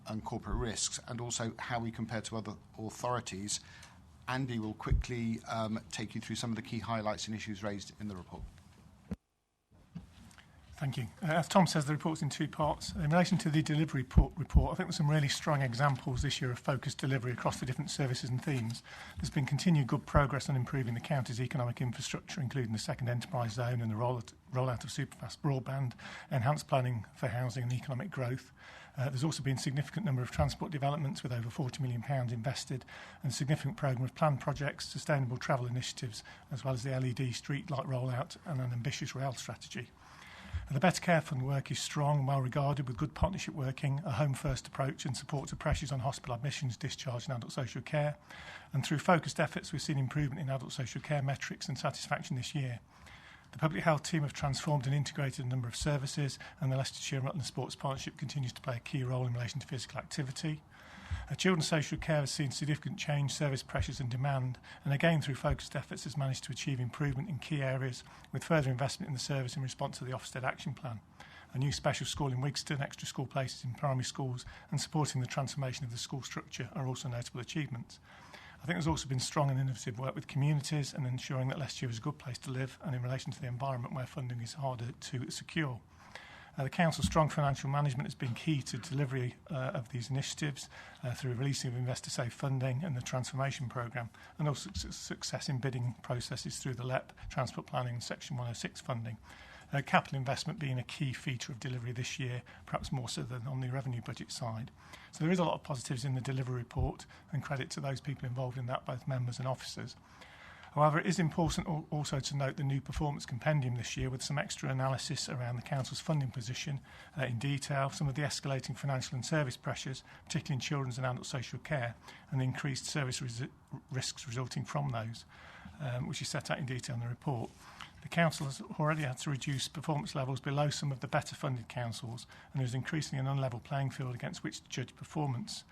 and corporate risks, and also how we compare to other authorities. Andy will quickly take you through some of the key highlights and issues raised in the report. Thank you. As Tom says, the report's in two parts. In relation to the delivery report, I think there's some really strong examples this year of focused delivery across the different services and themes. There's been continued good progress on improving the county's economic infrastructure, including the second enterprise zone and the rollout of superfast broadband, enhanced planning for housing and economic growth. There's also been a significant number of transport developments with over £40 million invested, and a significant programme of planned projects, sustainable travel initiatives, as well as the LED street light rollout and an ambitious rail strategy. The Better Care Fund work is strong and well regarded, with good partnership working, a home-first approach and support to pressures on hospital admissions, discharge and adult social care. And through focused efforts, we've seen improvement in adult social care metrics and satisfaction this year. The public health team have transformed and integrated a number of services, and the Leicestershire and Rutland Sports Partnership continues to play a key role in relation to physical activity. Children's social care has seen significant change, service pressures and demand, and again through focused efforts has managed to achieve improvement in key areas with further investment in the service in response to the Ofsted Action Plan. A new special school in Wigston, extra school places in primary schools and supporting the transformation of the school structure are also notable achievements. I think there's also been strong and innovative work with communities and ensuring that Leicestershire is a good place to live, and in relation to the environment where funding is harder to secure. The Council's strong financial management has been key to delivery of these initiatives through releasing of Investor Safe funding and the transformation programme, and also success in bidding processes through the LEP, Transport Planning and Section 106 funding. Capital investment being a key feature of delivery this year, perhaps more so than on the revenue budget side. So there is a lot of positives in the delivery report, and credit to those people involved in that, both members and officers. However, it is important also to note the new performance compendium this year with some extra analysis around the Council's funding position in detail, some of the escalating financial and service pressures, particularly in children's and adult social care, and the increased service risks resulting from those, which is set out in detail in the report. The Council has already had to reduce performance levels below some of the better funded councils, and there's increasingly an unlevel playing field against which to judge performance.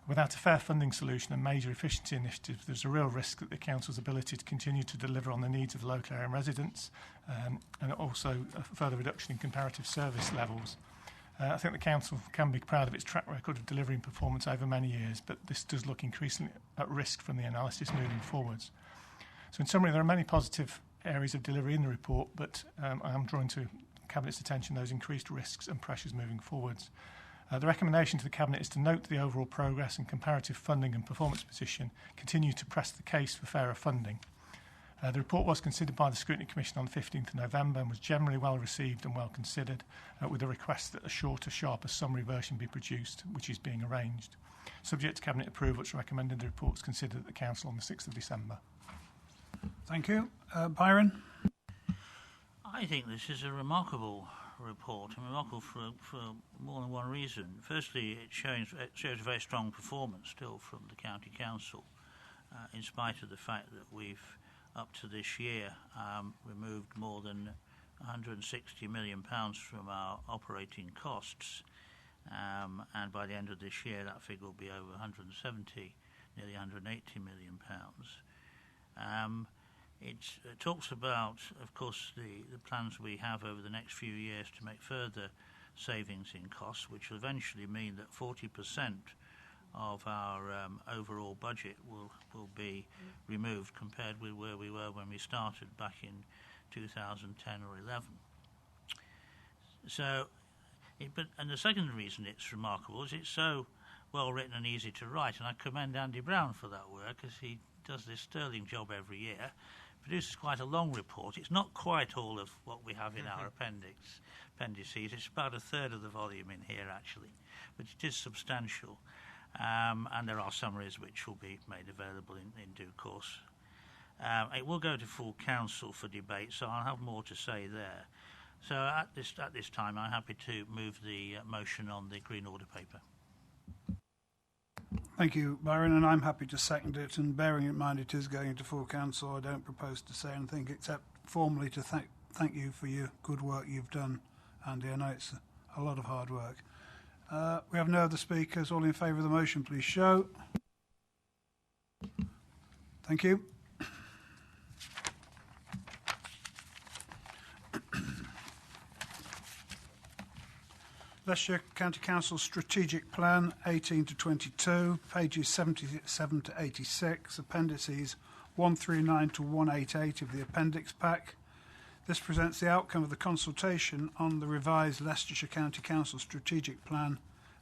Without a fair funding solution and major efficiency initiatives, there's a real risk that the Council's ability to continue to deliver on the needs of the local area residents, and also a further reduction in comparative service levels. I think the Council can be proud of its track record of delivering performance over many years, but this does look increasingly at risk from the analysis moving forwards. So in summary, there are many positive areas of delivery in the report, but I am drawing to Cabinet's attention those increased risks and pressures moving forwards. The recommendation to the Cabinet is to note the overall progress and comparative funding and performance position, continue to press the case for fairer funding. The report was considered by the Scrutiny Commission on the 15th of November and was generally well received and well considered, with a request that a shorter, sharper summary version be produced, which is being arranged. Subject to Cabinet approval, it's recommended the report is considered at the Council on the 6th of December. Thank you. Byron? I think this is a remarkable report, and remarkable for more than one reason. Firstly, it shows a very strong performance still from the County Council, in spite of the fact that we've, up to this year, removed more than £160 million from our operating costs, and by the end of this year that figure will be over 170, nearly £180 million. It talks about, of course, the plans we have over the next few years to make further savings in costs, which will eventually mean that 40% of our overall budget will be removed compared with where we were when we started back in 2010 or 11. So, and the second reason it's remarkable is it's so well written and easy to write, and I commend Andy Brown for that work, as he does this sterling job every year. Produces quite a long report. It's not quite all of what we have in our appendices. It's about a third of the volume in here, actually, but it is substantial. And there are summaries which will be made available in due course. It will go to full council for debate, so I'll have more to say there. So at this time, I'm happy to move the motion on the Green Order paper. Thank you, Byron, and I'm happy to second it. And bearing in mind it is going into full council, I don't propose to say anything except formally to thank you for your good work you've done, Andy. I know it's a lot of hard work. We have no other speakers. All in favour of the motion, please show. Thank you. Leicestershire County Council Strategic Plan 18 to 22, pages 77 to 86, appendices 139 to 188 of the appendix pack. This presents the outcome of the consultation on the revised Leicestershire County Council Strategic Plan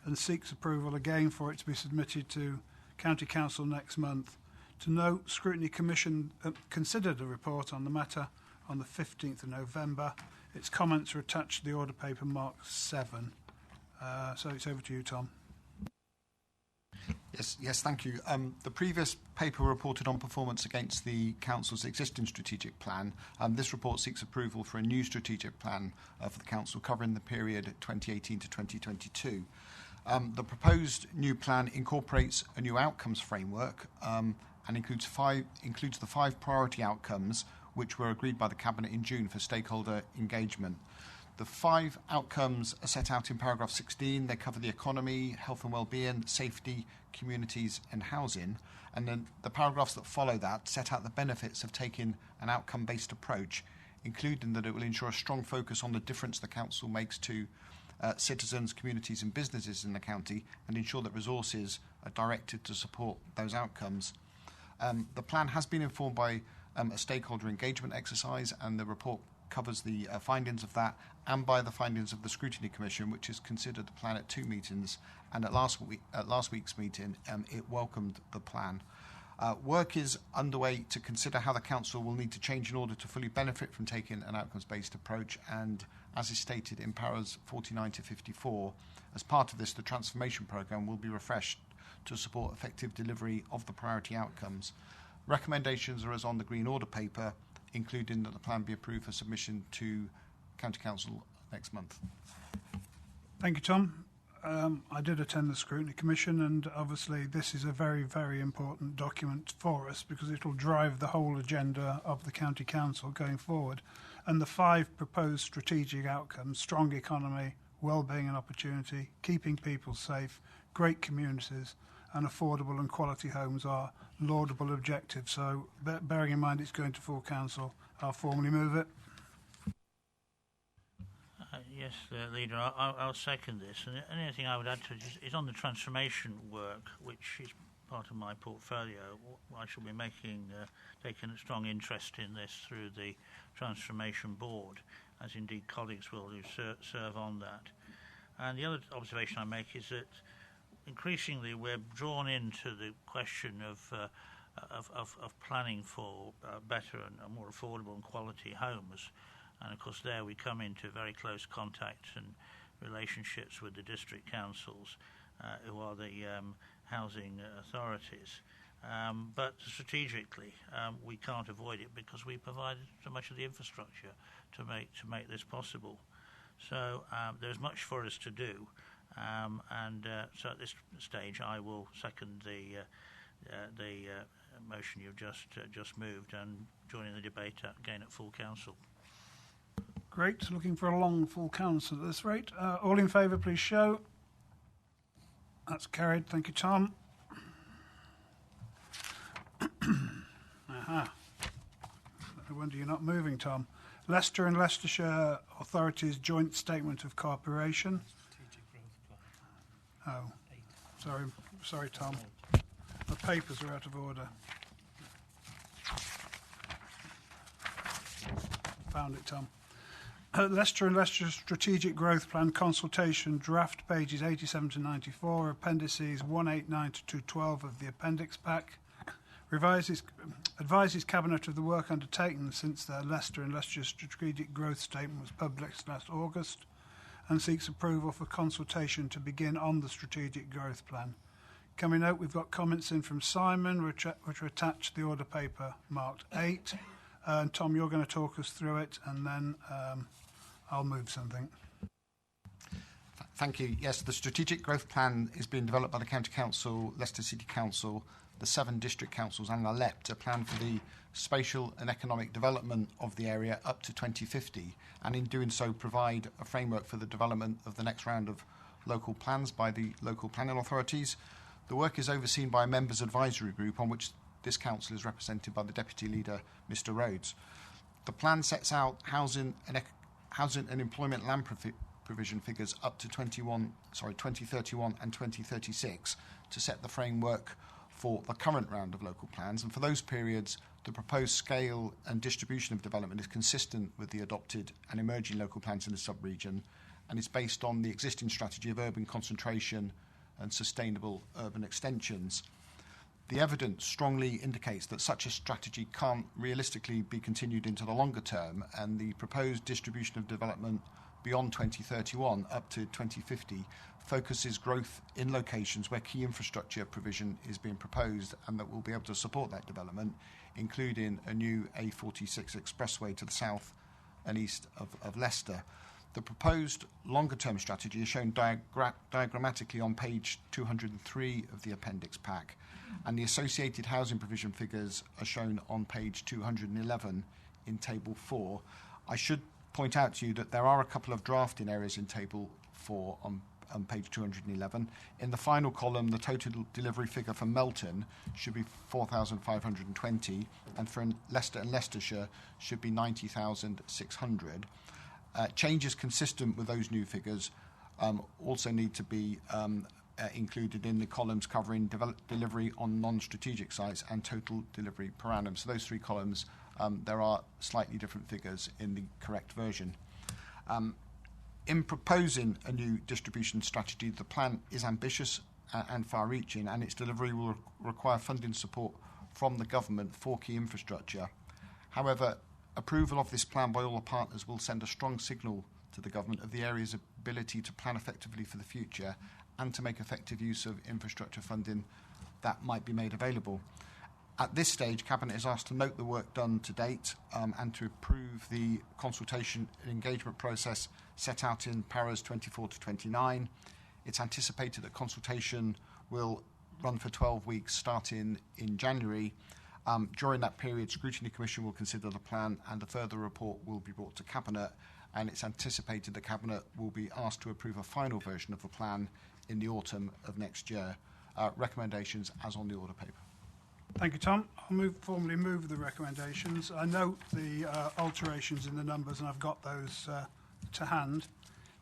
and seeks approval again for it to be submitted to County Council next month. To note, Scrutiny Commission considered a report on the matter on the 15th of November. Its comments are attached to the order paper marked 7. So it's over to you, Tom. Yes, thank you. The previous paper reported on performance against the Council's existing strategic plan. This report seeks approval for a new strategic plan for the Council covering the period 2018 to 2022. The proposed new plan incorporates a new outcomes framework and includes the 5 priority outcomes which were agreed by the Cabinet in June for stakeholder engagement. The 5 outcomes are set out in paragraph 16. They cover the economy, health and well-being, safety, communities and housing. And then the paragraphs that follow that set out the benefits of taking an outcome-based approach, including that it will ensure a strong focus on the difference the Council makes to citizens, communities and businesses in the county, and ensure that resources are directed to support those outcomes. The plan has been informed by a stakeholder engagement exercise, and the report covers the findings of that and by the findings of the Scrutiny Commission, which has considered the plan at 2 meetings, and at last week's meeting it welcomed the plan. Work is underway to consider how the Council will need to change in order to fully benefit from taking an outcomes-based approach, and as is stated in paras 49 to 54, as part of this the transformation programme will be refreshed to support effective delivery of the priority outcomes. Recommendations are as on the Green Order paper, including that the plan be approved for submission to County Council next month. Thank you, Tom. I did attend the Scrutiny Commission, and obviously this is a very, very important document for us because it will drive the whole agenda of the County Council going forward. And the 5 proposed strategic outcomes, strong economy, well-being and opportunity, keeping people safe, great communities and affordable and quality homes are laudable objectives. So bearing in mind it's going to full council, I'll formally move it. Yes, Leader, I'll second this. And the only thing I would add to it is on the transformation work, which is part of my portfolio. I shall be taking a strong interest in this through the Transformation Board, as indeed colleagues will who serve on that. And the other observation I make is that increasingly we're drawn into the question of planning for better and more affordable and quality homes. And of course there we come into very close contact and relationships with the district councils who are the housing authorities. But strategically we can't avoid it because we provide so much of the infrastructure to make this possible. So there's much for us to do. So at this stage, I will second the motion you've just moved and joining the debate again at full council. Great. Looking for a long full council at this rate. All in favour, please show. That's carried. Thank you, Tom. Aha. No wonder you're not moving, Tom. Leicester and Leicestershire Authorities Joint Statement of Cooperation. Oh, sorry, Tom. The papers are out of order. Found it, Tom. Leicester and Leicestershire Strategic Growth Plan Consultation, draft pages 87 to 94, appendices 189 to 212 of the appendix pack. Advises Cabinet of the work undertaken since the Leicester and Leicestershire Strategic Growth Statement was published last August, and seeks approval for consultation to begin on the Strategic Growth Plan. Can we note we've got comments in from Simon, which are attached to the order paper marked 8. And Tom, you're going to talk us through it, and then I'll move something. Thank you. Yes, the strategic growth plan is being developed by the County Council, Leicester City Council, the 7 district councils and the LEP to plan for the spatial and economic development of the area up to 2050, and in doing so provide a framework for the development of the next round of local plans by the local planning authorities. The work is overseen by a members' advisory group on which this council is represented by the Deputy Leader, Mr Rhodes. The plan sets out housing and employment land provision figures up to 2031 and 2036 to set the framework for the current round of local plans, and for those periods the proposed scale and distribution of development is consistent with the adopted and emerging local plans in the sub-region, and is based on the existing strategy of urban concentration and sustainable urban extensions. The evidence strongly indicates that such a strategy can't realistically be continued into the longer term, and the proposed distribution of development beyond 2031 up to 2050 focuses growth in locations where key infrastructure provision is being proposed and that will be able to support that development, including a new A46 expressway to the south and east of Leicester. The proposed longer-term strategy is shown diagrammatically on page 203 of the appendix pack, and the associated housing provision figures are shown on page 211 in table 4. I should point out to you that there are a couple of drafting errors in table 4 on page 211. In the final column, the total delivery figure for Melton should be 4,520, and for Leicester and Leicestershire should be 90,600. Changes consistent with those new figures also need to be included in the columns covering delivery on non-strategic sites and total delivery per annum. So those 3 columns, there are slightly different figures in the correct version. In proposing a new distribution strategy, the plan is ambitious and far-reaching, and its delivery will require funding support from the government for key infrastructure. However, approval of this plan by all the partners will send a strong signal to the government of the area's ability to plan effectively for the future and to make effective use of infrastructure funding that might be made available. At this stage, Cabinet is asked to note the work done to date and to approve the consultation and engagement process set out in paras 24 to 29. It's anticipated that consultation will run for 12 weeks starting in January. During that period, Scrutiny Commission will consider the plan and a further report will be brought to Cabinet, and it's anticipated that Cabinet will be asked to approve a final version of the plan in the autumn of next year. Recommendations as on the order paper. Thank you, Tom. I'll formally move the recommendations. I note the alterations in the numbers, and I've got those to hand.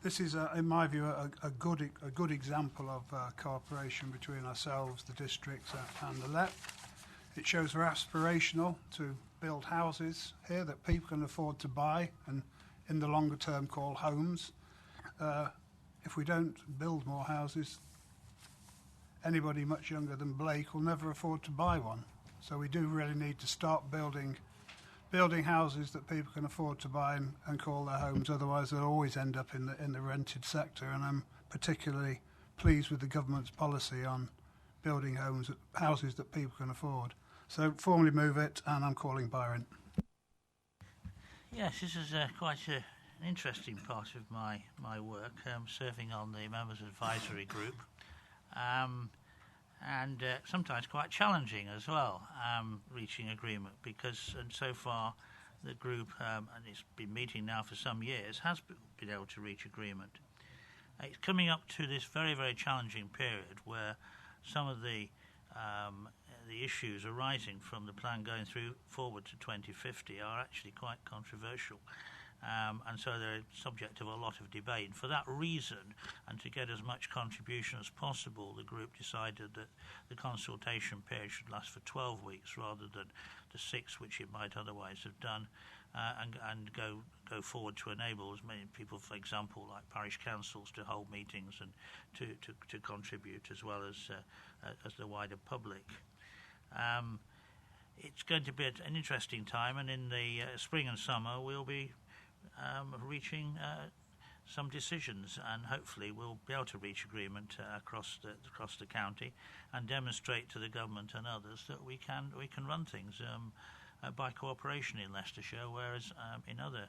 This is, in my view, a good example of cooperation between ourselves, the districts, and the LEP. It shows we're aspirational to build houses here that people can afford to buy and, in the longer term, call homes. If we don't build more houses, anybody much younger than Blake will never afford to buy one. So we do really need to start building houses that people can afford to buy and call their homes. Otherwise, they'll always end up in the rented sector. And I'm particularly pleased with the government's policy on building houses that people can afford. So formally move it, and I'm calling Byron. Yes, this is quite an interesting part of my work, serving on the Members Advisory Group. And sometimes quite challenging as well, reaching agreement, because and so far the group, and it's been meeting now for some years, has been able to reach agreement. It's coming up to this very, very challenging period where some of the issues arising from the plan going forward to 2050 are actually quite controversial. And so they're subject of a lot of debate. And for that reason, and to get as much contribution as possible, the group decided that the consultation period should last for 12 weeks rather than the 6 which it might otherwise have done, and go forward to enable as many people, for example, like parish councils, to hold meetings and to contribute, as well as the wider public. It's going to be an interesting time, and in the spring and summer we'll be reaching some decisions, and hopefully we'll be able to reach agreement across the county and demonstrate to the government and others that we can run things by cooperation in Leicestershire, whereas in other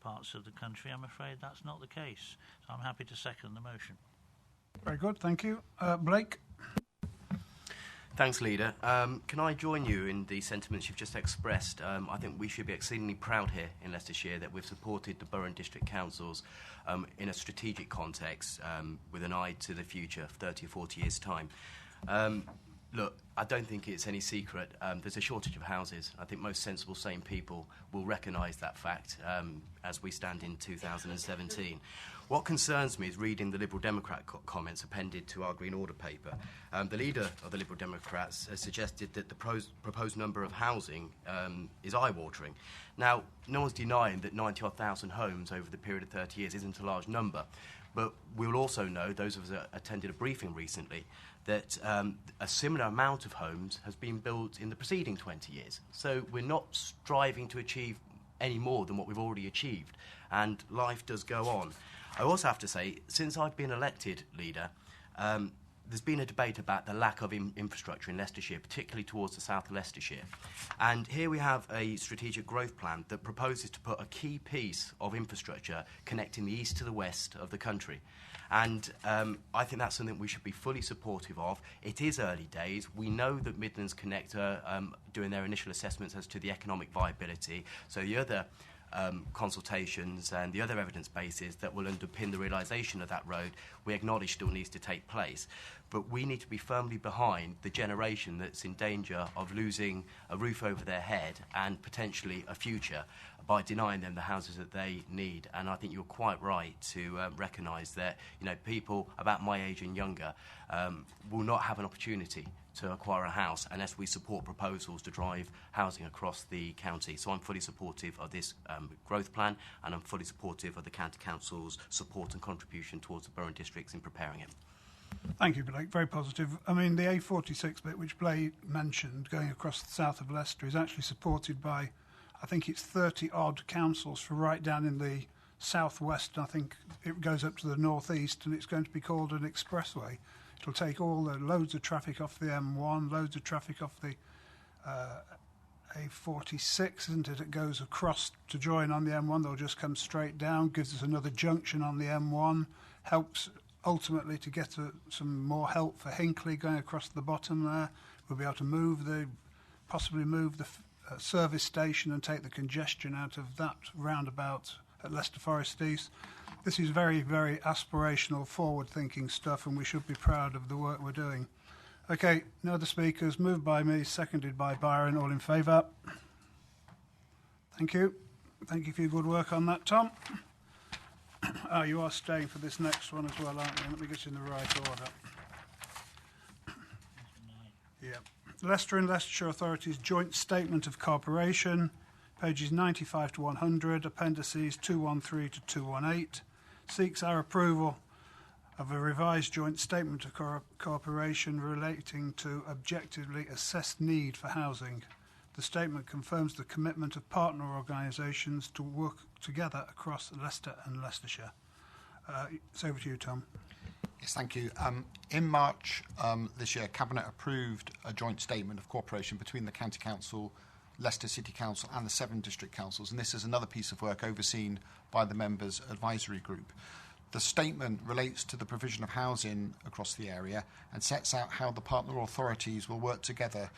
parts of the country, I'm afraid that's not the case. So I'm happy to second the motion. Very good, thank you. Blake? Thanks, Leader. Can I join you in the sentiments you've just expressed? I think we should be exceedingly proud here in Leicestershire that we've supported the borough and district councils in a strategic context with an eye to the future, 30 or 40 years' time. Look, I don't think it's any secret. There's a shortage of houses. I think most sensible, sane people will recognise that fact as we stand in 2017. What concerns me is reading the Liberal Democrat comments appended to our Green Order paper. The leader of the Liberal Democrats has suggested that the proposed number of housing is eye-watering. Now, no one's denying that 90,000 homes over the period of 30 years isn't a large number, but we'll also know, those of us that attended a briefing recently, that a similar amount of homes has been built in the preceding 20 years. So we're not striving to achieve any more than what we've already achieved, and life does go on. I also have to say, since I've been elected leader, there's been a debate about the lack of infrastructure in Leicestershire, particularly towards the south of Leicestershire. And here we have a strategic growth plan that proposes to put a key piece of infrastructure connecting the east to the west of the country. And I think that's something we should be fully supportive of. It is early days. We know that Midlands Connect are doing their initial assessments as to the economic viability. So the other consultations and the other evidence bases that will underpin the realisation of that road, we acknowledge still needs to take place. But we need to be firmly behind the generation that's in danger of losing a roof over their head and potentially a future by denying them the houses that they need. And I think you're quite right to recognise that, you know, people about my age and younger will not have an opportunity to acquire a house unless we support proposals to drive housing across the county. So I'm fully supportive of this growth plan, and I'm fully supportive of the County Council's support and contribution towards the borough and districts in preparing it. Thank you, Blake. Very positive. I mean, the A46 bit, which Blake mentioned, going across the south of Leicester, is actually supported by, I think it's 30-odd councils for right down in the southwest. I think it goes up to the northeast, and it's going to be called an expressway. It'll take all the loads of traffic off the M1, loads of traffic off the A46, isn't it? It goes across to join on the M1. They'll just come straight down, gives us another junction on the M1, helps ultimately to get some more help for Hinckley going across the bottom there. We'll be able to possibly move the service station and take the congestion out of that roundabout at Leicester Forest East. This is very, very aspirational, forward-thinking stuff, and we should be proud of the work we're doing. Okay, no other speakers. Moved by me, seconded by Byron. All in favour? Thank you. Thank you for your good work on that, Tom. You are staying for this next one as well, aren't you? Let me get you in the right order. Yeah. Leicester and Leicestershire Authorities Joint Statement of Cooperation, pages 95 to 100, appendices 213 to 218, seeks our approval of a revised joint statement of cooperation relating to objectively assessed need for housing. The statement confirms the commitment of partner organisations to work together across Leicester and Leicestershire. It's over to you, Tom. Yes, thank you. In March this year, Cabinet approved a joint statement of cooperation between the County Council, Leicester City Council and the 7 district councils, and this is another piece of work overseen by the members' advisory group. The statement relates to the provision of housing across the area and sets out how the partner authorities will work together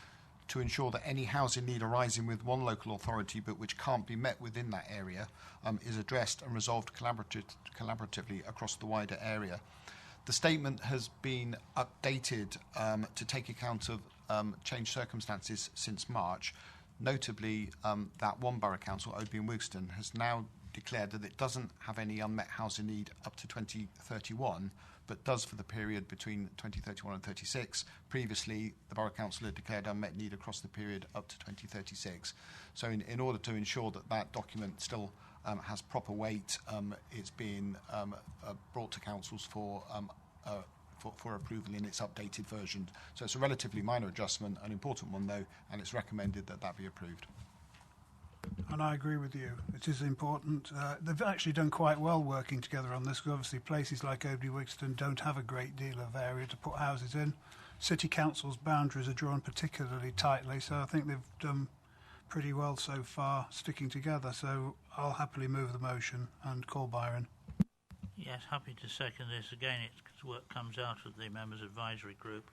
to ensure that any housing need arising with one local authority but which can't be met within that area is addressed and resolved collaboratively across the wider area. The statement has been updated to take account of changed circumstances since March. Notably, that one borough council, Oadby and Wigston, has now declared that it doesn't have any unmet housing need up to 2031, but does for the period between 2031 and 36. Previously, the Borough Council had declared unmet need across the period up to 2036. So in order to ensure that that document still has proper weight, it's been brought to councils for approval in its updated version. So it's a relatively minor adjustment, an important one though, and it's recommended that that be approved. And I agree with you. It is important. They've actually done quite well working together on this, because obviously places like Oadby Wigston don't have a great deal of area to put houses in. City Council's boundaries are drawn particularly tightly, so I think they've done pretty well so far, sticking together. So I'll happily move the motion and call Byron. Yes, happy to second this. Again, it's work comes out of the members' advisory group.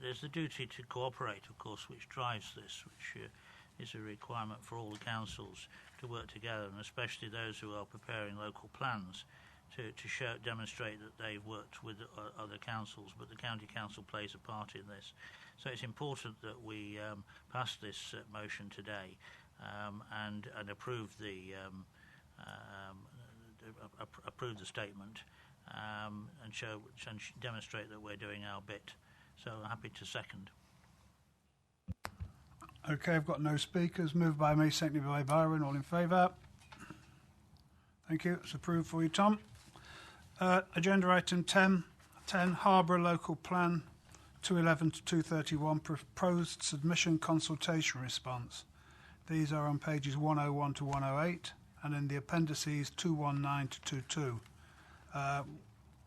There's the duty to cooperate, of course, which drives this, which is a requirement for all the councils to work together, and especially those who are preparing local plans to demonstrate that they've worked with other councils, but the county council plays a part in this. So it's important that we pass this motion today and approve the statement and demonstrate that we're doing our bit. So I'm happy to second. Okay, I've got no speakers. Moved by me, seconded by Byron. All in favour? Thank you. It's approved for you, Tom. Agenda item 10, Harborough Local Plan 211 to 231, proposed submission consultation response. These are on pages 101 to 108 and in the appendices 219 to 22.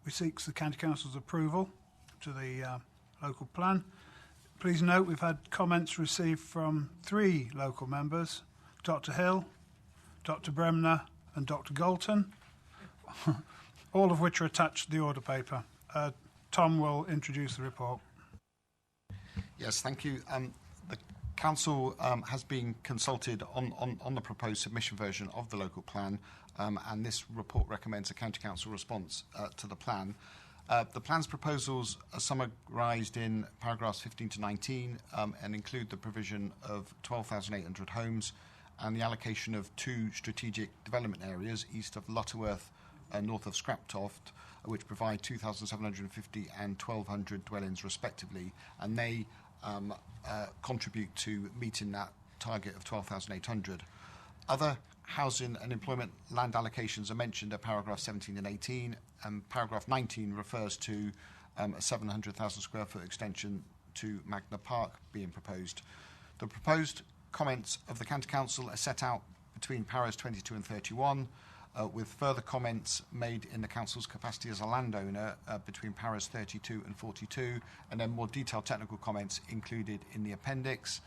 We seek the County Council's approval to the local plan. Please note we've had comments received from 3 local members, Dr Hill, Dr Bremner and Dr Galton, all of which are attached to the order paper. Tom will introduce the report. Yes, thank you. The Council has been consulted on the proposed submission version of the local plan, and this report recommends a County Council response to the plan. The plan's proposals are summarised in paragraphs 15 to 19 and include the provision of 12,800 homes and the allocation of 2 strategic development areas east of Lutterworth and north of Scraptoft, which provide 2,750 and 1,200 dwellings respectively, and they contribute to meeting that target of 12,800. Other housing and employment land allocations are mentioned at paragraph 17 and 18, and paragraph 19 refers to a 700,000 square foot extension to Magna Park being proposed. The proposed comments of the County Council are set out between paras 22 and 31, with further comments made in the Council's capacity as a landowner between paras 32 and 42, and then more detailed technical comments included in the appendix.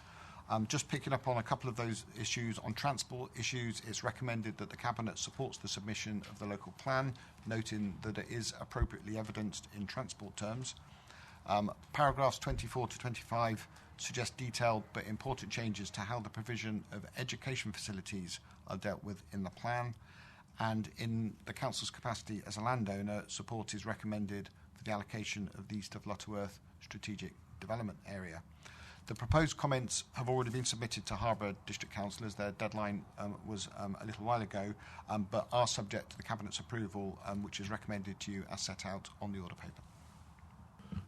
Just picking up on a couple of those issues, on transport issues, it's recommended that the Cabinet supports the submission of the local plan, noting that it is appropriately evidenced in transport terms. Paragraphs 24 to 25 suggest detailed but important changes to how the provision of education facilities are dealt with in the plan. And in the Council's capacity as a landowner, support is recommended for the allocation of the East of Lutterworth Strategic Development Area. The proposed comments have already been submitted to Harborough District Councillors. Their deadline was a little while ago, but are subject to the Cabinet's approval, which is recommended to you as set out on the order paper.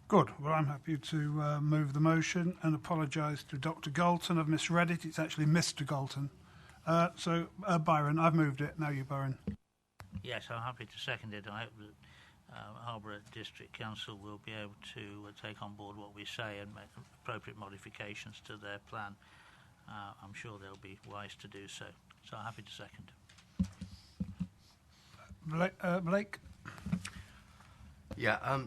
Good. Well, I'm happy to move the motion and apologise to Dr Galton. I've misread it. It's actually Mr Galton. So, Byron, I've moved it. Now you, Byron. Yes, I'm happy to second it. I hope that Harborough District Council will be able to take on board what we say and make appropriate modifications to their plan. I'm sure they'll be wise to do so. So I'm happy to second. Blake? Yeah,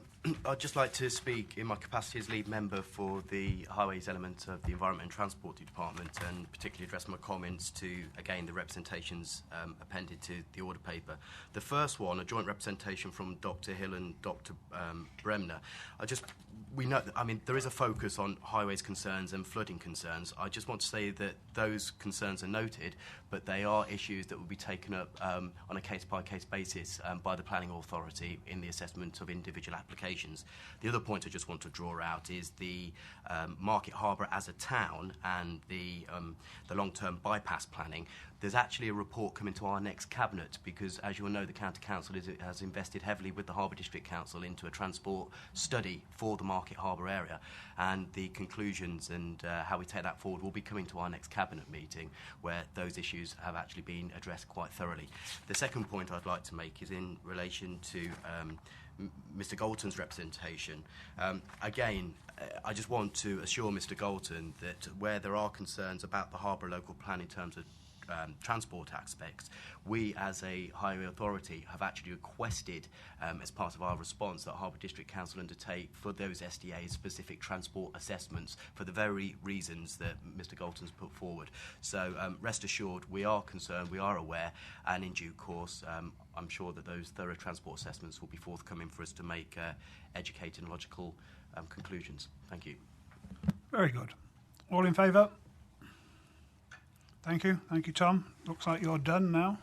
I'd just like to speak in my capacity as lead member for the highways element of the Environment and Transport Department, and particularly address my comments to, again, the representations appended to the order paper. The first one, a joint representation from Dr Hill and Dr Bremner. We know, there is a focus on highways concerns and flooding concerns. I just want to say that those concerns are noted, but they are issues that will be taken up on a case-by-case basis by the Planning Authority in the assessment of individual applications. The other point I just want to draw out is the Market Harbour as a town and the long-term bypass planning. There's actually a report coming to our next Cabinet because, as you will know, the County Council has invested heavily with the Harbour District Council into a transport study for the Market Harbour area, and the conclusions and how we take that forward will be coming to our next Cabinet meeting, where those issues have actually been addressed quite thoroughly. The second point I'd like to make is in relation to Mr Galton's representation. Again, I just want to assure Mr Galton that where there are concerns about the Harbour local plan in terms of transport aspects, we as a highway authority have actually requested, as part of our response, that Harbour District Council undertake for those SDAs specific transport assessments for the very reasons that Mr Galton's put forward. So rest assured, we are concerned, we are aware, and in due course I'm sure that those thorough transport assessments will be forthcoming for us to make educated and logical conclusions. Thank you. Very good. All in favour? Thank you. Thank you, Tom. Looks like you're done now.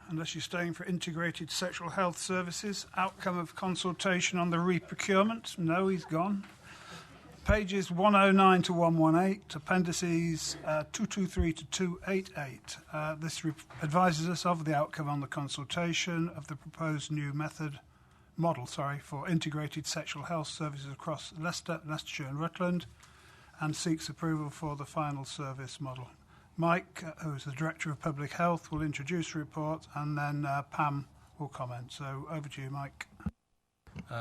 Unless you're staying for integrated sexual health services. Outcome of consultation on the re-procurement. No, he's gone. Pages 109 to 118, appendices 223 to 288. This advises us of the outcome on the consultation of the proposed new model for integrated sexual health services across Leicester, Leicestershire and Rutland, and seeks approval for the final service model. Mike, who is the Director of Public Health, will introduce the report, and then Pam will comment. So over to you, Mike.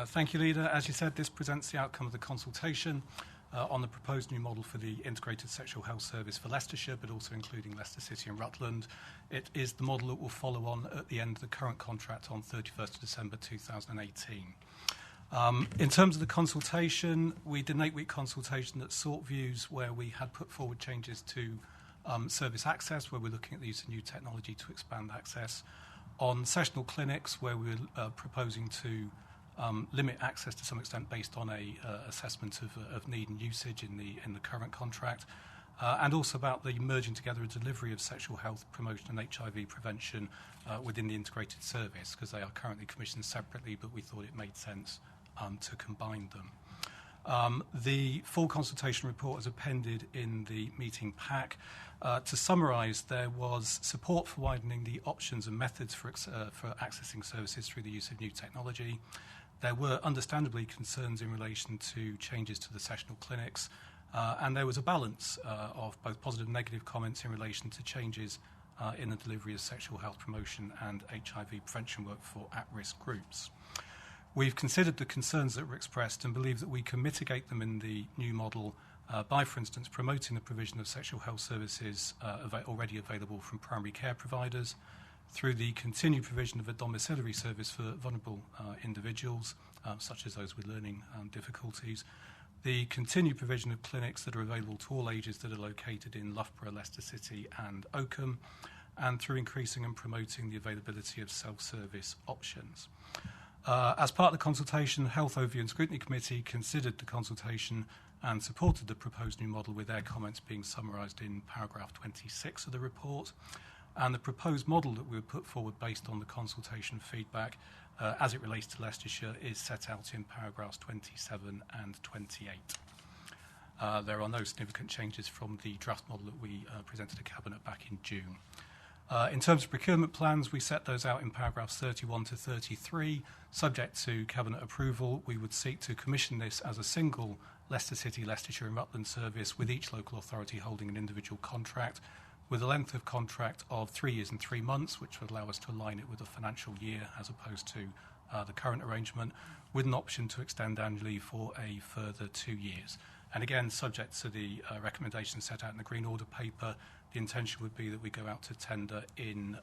Thank you, Leader. As you said, this presents the outcome of the consultation on the proposed new model for the integrated sexual health service for Leicestershire, but also including Leicester City and Rutland. It is the model that will follow on at the end of the current contract on 31st of December 2018. In terms of the consultation, we did an 8-week consultation that sought views where we had put forward changes to service access, where we're looking at the use of new technology to expand access, on sessional clinics, where we're proposing to limit access to some extent based on a assessment of need and usage in the current contract, and also about the merging together a delivery of sexual health promotion and HIV prevention within the integrated service, because they are currently commissioned separately, but we thought it made sense to combine them. The full consultation report is appended in the meeting pack. To summarise, there was support for widening the options and methods for accessing services through the use of new technology. There were understandably concerns in relation to changes to the sessional clinics, and there was a balance of both positive and negative comments in relation to changes in the delivery of sexual health promotion and HIV prevention work for at-risk groups. We've considered the concerns that were expressed and believe that we can mitigate them in the new model by, for instance, promoting the provision of sexual health services already available from primary care providers, through the continued provision of a domiciliary service for vulnerable individuals, such as those with learning difficulties, the continued provision of clinics that are available to all ages that are located in Loughborough, Leicester City and Oakham, and through increasing and promoting the availability of self-service options. As part of the consultation, the Health Overview and Scrutiny Committee considered the consultation and supported the proposed new model, with their comments being summarised in paragraph 26 of the report. And the proposed model that we would put forward based on the consultation feedback as it relates to Leicestershire is set out in paragraphs 27 and 28. There are no significant changes from the draft model that we presented to Cabinet back in June. In terms of procurement plans, we set those out in paragraphs 31 to 33. Subject to Cabinet approval, we would seek to commission this as a single Leicester City, Leicestershire and Rutland service, with each local authority holding an individual contract, with a length of contract of 3 years and 3 months, which would allow us to align it with a financial year as opposed to the current arrangement, with an option to extend annually for a further 2 years. And again, subject to the recommendations set out in the Green Order paper, the intention would be that we go out to tender in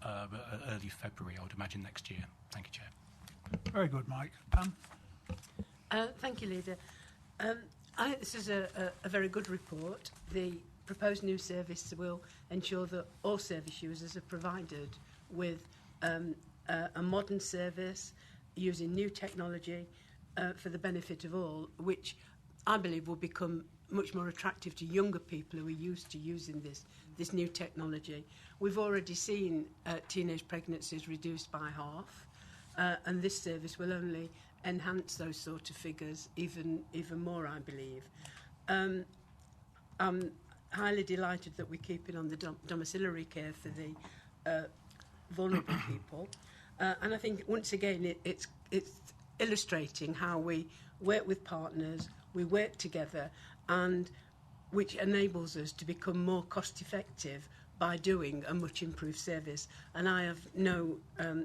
early February, I would imagine, next year. Thank you, Chair. Very good, Mike. Pam? Thank you, Leader. I think this is a very good report. The proposed new service will ensure that all service users are provided with a modern service using new technology for the benefit of all, which I believe will become much more attractive to younger people who are used to using this new technology. We've already seen teenage pregnancies reduced by half, and this service will only enhance those sort of figures even more, I believe. I'm highly delighted that we're keeping on the domiciliary care for the vulnerable people, and I think once again it's illustrating how we work with partners, we work together, and which enables us to become more cost effective by doing a much improved service. And I have no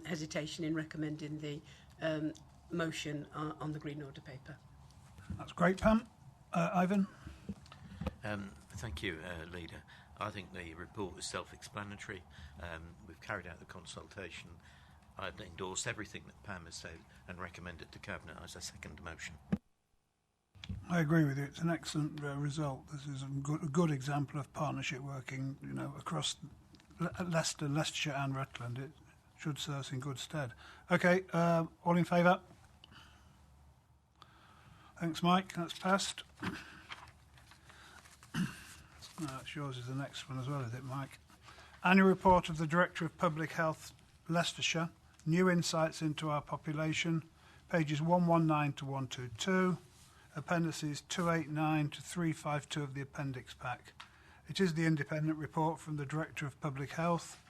hesitation in recommending the motion on the Green Order paper. That's great, Pam. Ivan? Thank you, Leader. I think the report is self-explanatory. We've carried out the consultation. I've endorsed everything that Pam has said and recommend it to Cabinet as a second motion. I agree with you. It's an excellent result. This is a good example of partnership working, across Leicester, Leicestershire and Rutland. It should serve us in good stead. Okay, all in favour? Thanks, Mike. That's passed. That's yours is the next one as well, is it, Mike? Annual report of the Director of Public Health, Leicestershire. New insights into our population. Pages 119 to 122. Appendices 289 to 352 of the appendix pack. It is the independent report from the Director of Public Health.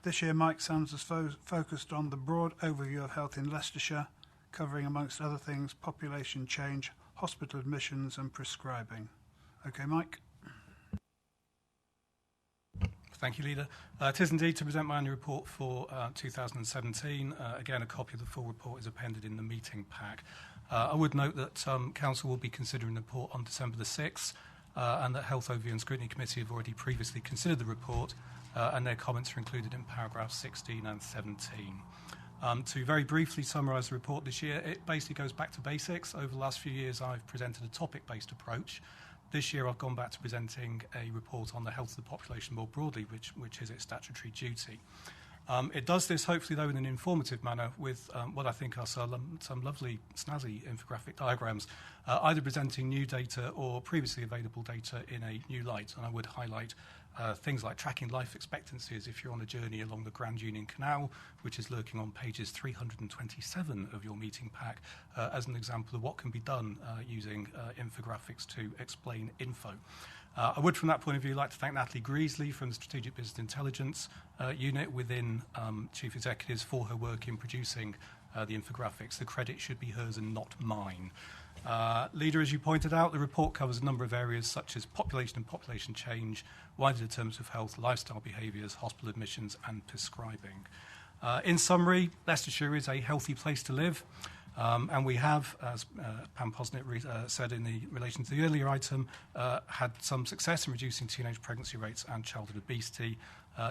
This year, Mike Sands has focused on the broad overview of health in Leicestershire, covering, amongst other things, population change, hospital admissions and prescribing. Okay, Mike. Thank you, Leader. It is indeed to present my annual report for 2017. Again, a copy of the full report is appended in the meeting pack. I would note that Council will be considering the report on December the 6th, and that Health Overview and Scrutiny Committee have already previously considered the report, and their comments are included in paragraphs 16 and 17. To very briefly summarise the report this year, it basically goes back to basics. Over the last few years, I've presented a topic-based approach. This year, I've gone back to presenting a report on the health of the population more broadly, which is its statutory duty. It does this, hopefully, though, in an informative manner with what I think are some lovely, snazzy infographic diagrams, either presenting new data or previously available data in a new light. And I would highlight things like tracking life expectancies if you're on a journey along the Grand Union Canal, which is lurking on pages 327 of your meeting pack, as an example of what can be done using infographics to explain info. I would, from that point of view, like to thank Natalie Greasley from the Strategic Business Intelligence Unit within Chief Executives for her work in producing the infographics. The credit should be hers and not mine. Leader, as you pointed out, the report covers a number of areas such as population and population change, wider determinants of health, lifestyle behaviours, hospital admissions and prescribing. In summary, Leicestershire is a healthy place to live. And we have, as Pam Posnett said in relation to the earlier item, had some success in reducing teenage pregnancy rates and childhood obesity.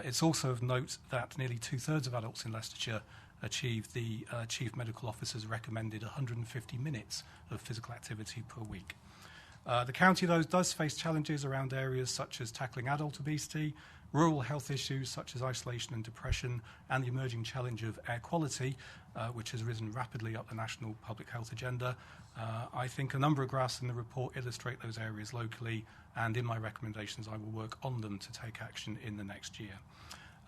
It's also of note that nearly 2/3 of adults in Leicestershire achieve the Chief Medical Officer's recommended 150 minutes of physical activity per week. The county, though, does face challenges around areas such as tackling adult obesity, rural health issues such as isolation and depression, and the emerging challenge of air quality, which has risen rapidly up the national public health agenda. I think a number of graphs in the report illustrate those areas locally, and in my recommendations I will work on them to take action in the next year.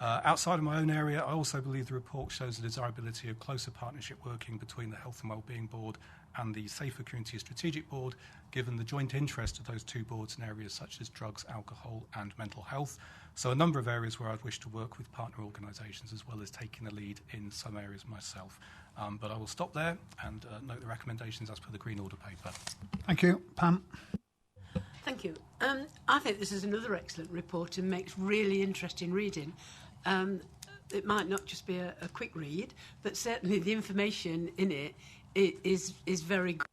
Outside of my own area, I also believe the report shows the desirability of closer partnership working between the Health and Wellbeing Board and the Safer Community Strategic Board, given the joint interest of those two boards in areas such as drugs, alcohol and mental health. So a number of areas where I'd wish to work with partner organisations as well as taking the lead in some areas myself. But I will stop there and note the recommendations as per the Green Order paper. Thank you. Pam? Thank you. I think this is another excellent report and makes really interesting reading. It might not just be a quick read, but certainly the information in it is very good.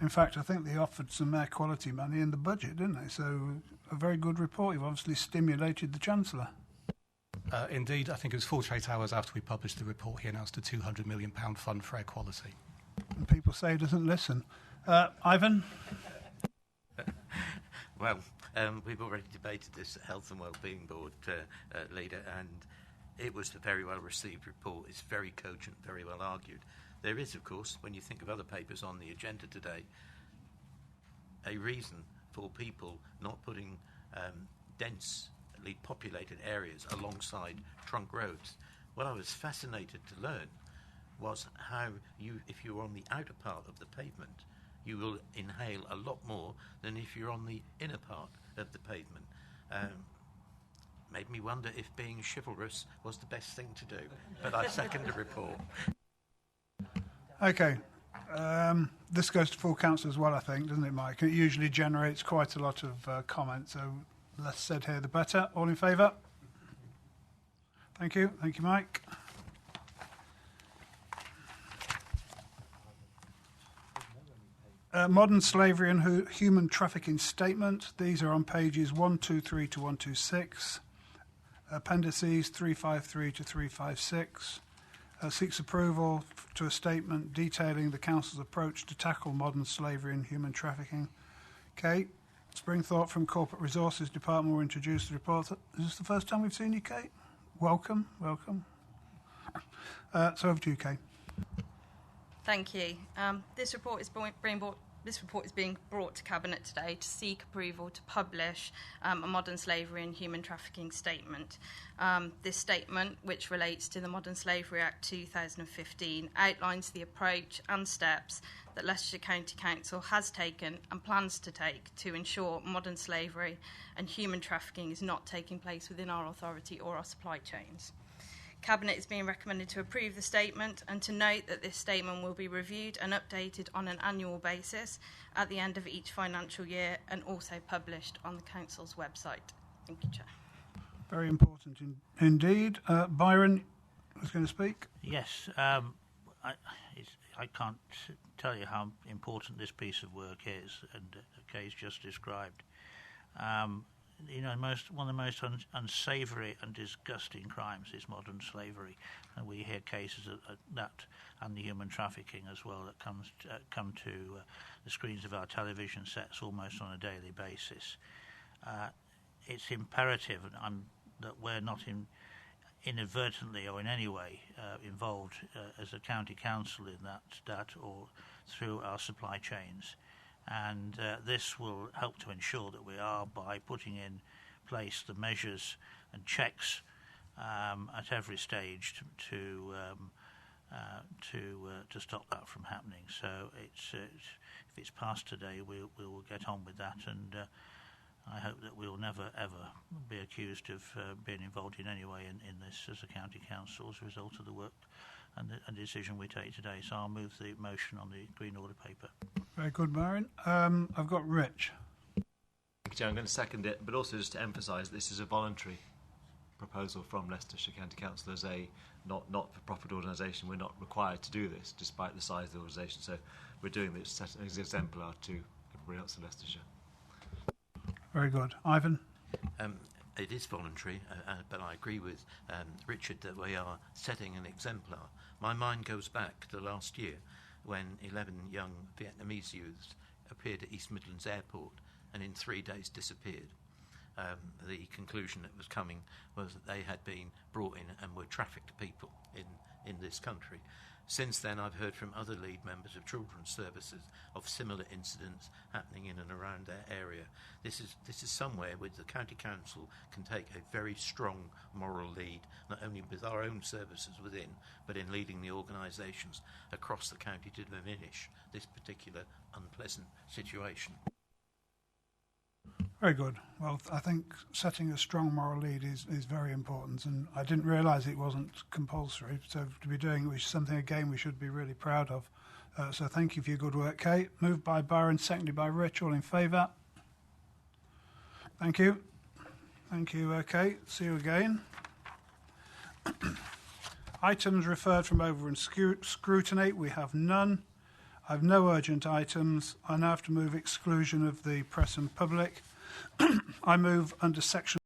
In fact, I think they offered some air quality money in the budget, didn't they? So a very good report. You've obviously stimulated the Chancellor. Indeed, I think it was 48 hours after we published the report, he announced a £200 million fund for air quality. And people say he doesn't listen. Ivan? Well, we've already debated this at Health and Wellbeing Board, Leader, and it was a very well-received report. It's very cogent, very well argued. There is, of course, when you think of other papers on the agenda today, a reason for people not putting densely populated areas alongside trunk roads. What I was fascinated to learn was how if you're on the outer part of the pavement, you will inhale a lot more than if you're on the inner part of the pavement. Made me wonder if being chivalrous was the best thing to do, but I second the report. Okay. This goes to full council as well, I think, doesn't it, Mike? It usually generates quite a lot of comment, so less said here the better. All in favour? Thank you. Thank you, Mike. Modern slavery and human trafficking statement. These are on pages 123 to 126. Appendices 353 to 356. Seeks approval to a statement detailing the Council's approach to tackle modern slavery and human trafficking. Kate Springthorpe from Corporate Resources Department will introduce the report. Is this the first time we've seen you, Kate? Welcome, welcome. So over to you, Kate. Thank you. This report is being brought to Cabinet today to seek approval to publish a modern slavery and human trafficking statement. This statement, which relates to the Modern Slavery Act 2015, outlines the approach and steps that Leicestershire County Council has taken and plans to take to ensure modern slavery and human trafficking is not taking place within our authority or our supply chains. Cabinet is being recommended to approve the statement and to note that this statement will be reviewed and updated on an annual basis at the end of each financial year and also published on the Council's website. Thank you, Chair. Very important indeed. Byron was going to speak. Yes, I can't tell you how important this piece of work is, and Kay's just described. You know, one of the most unsavoury and disgusting crimes is modern slavery, and we hear cases of that and the human trafficking as well that come to the screens of our television sets almost on a daily basis. It's imperative that we're not inadvertently or in any way involved as a county council in that or through our supply chains. And this will help to ensure that we are, by putting in place the measures and checks at every stage to stop that from happening. So if it's passed today, we will get on with that, and I hope that we will never ever be accused of being involved in any way in this as a county council as a result of the work and the decision we take today. So I'll move the motion on the Green Order paper. Very good, Byron. I've got Rich. Thank you, Chair. I'm going to second it, but also just to emphasise this is a voluntary proposal from Leicestershire County Council as a not-for-profit organisation. We're not required to do this, despite the size of the organisation. So we're doing this as an exemplar to everybody else in Leicestershire. Very good. Ivan? It is voluntary, but I agree with Richard that we are setting an exemplar. My mind goes back to last year when 11 young Vietnamese youths appeared at East Midlands Airport and in 3 days disappeared. The conclusion that was coming was that they had been brought in and were trafficked people in this country. Since then, I've heard from other lead members of children's services of similar incidents happening in and around their area. This is somewhere where the county council can take a very strong moral lead, not only with our own services within, but in leading the organisations across the county to diminish this particular unpleasant situation. Very good. Well, I think setting a strong moral lead is very important, and I didn't realise it wasn't compulsory, so to be doing it is something, again, we should be really proud of. So thank you for your good work, Kate. Moved by Byron, seconded by Rich. All in favour? Thank you. Thank you, Kate. See you again. Items referred from over in scrutiny. We have none. I have no urgent items. I now have to move exclusion of the press and public. I move under section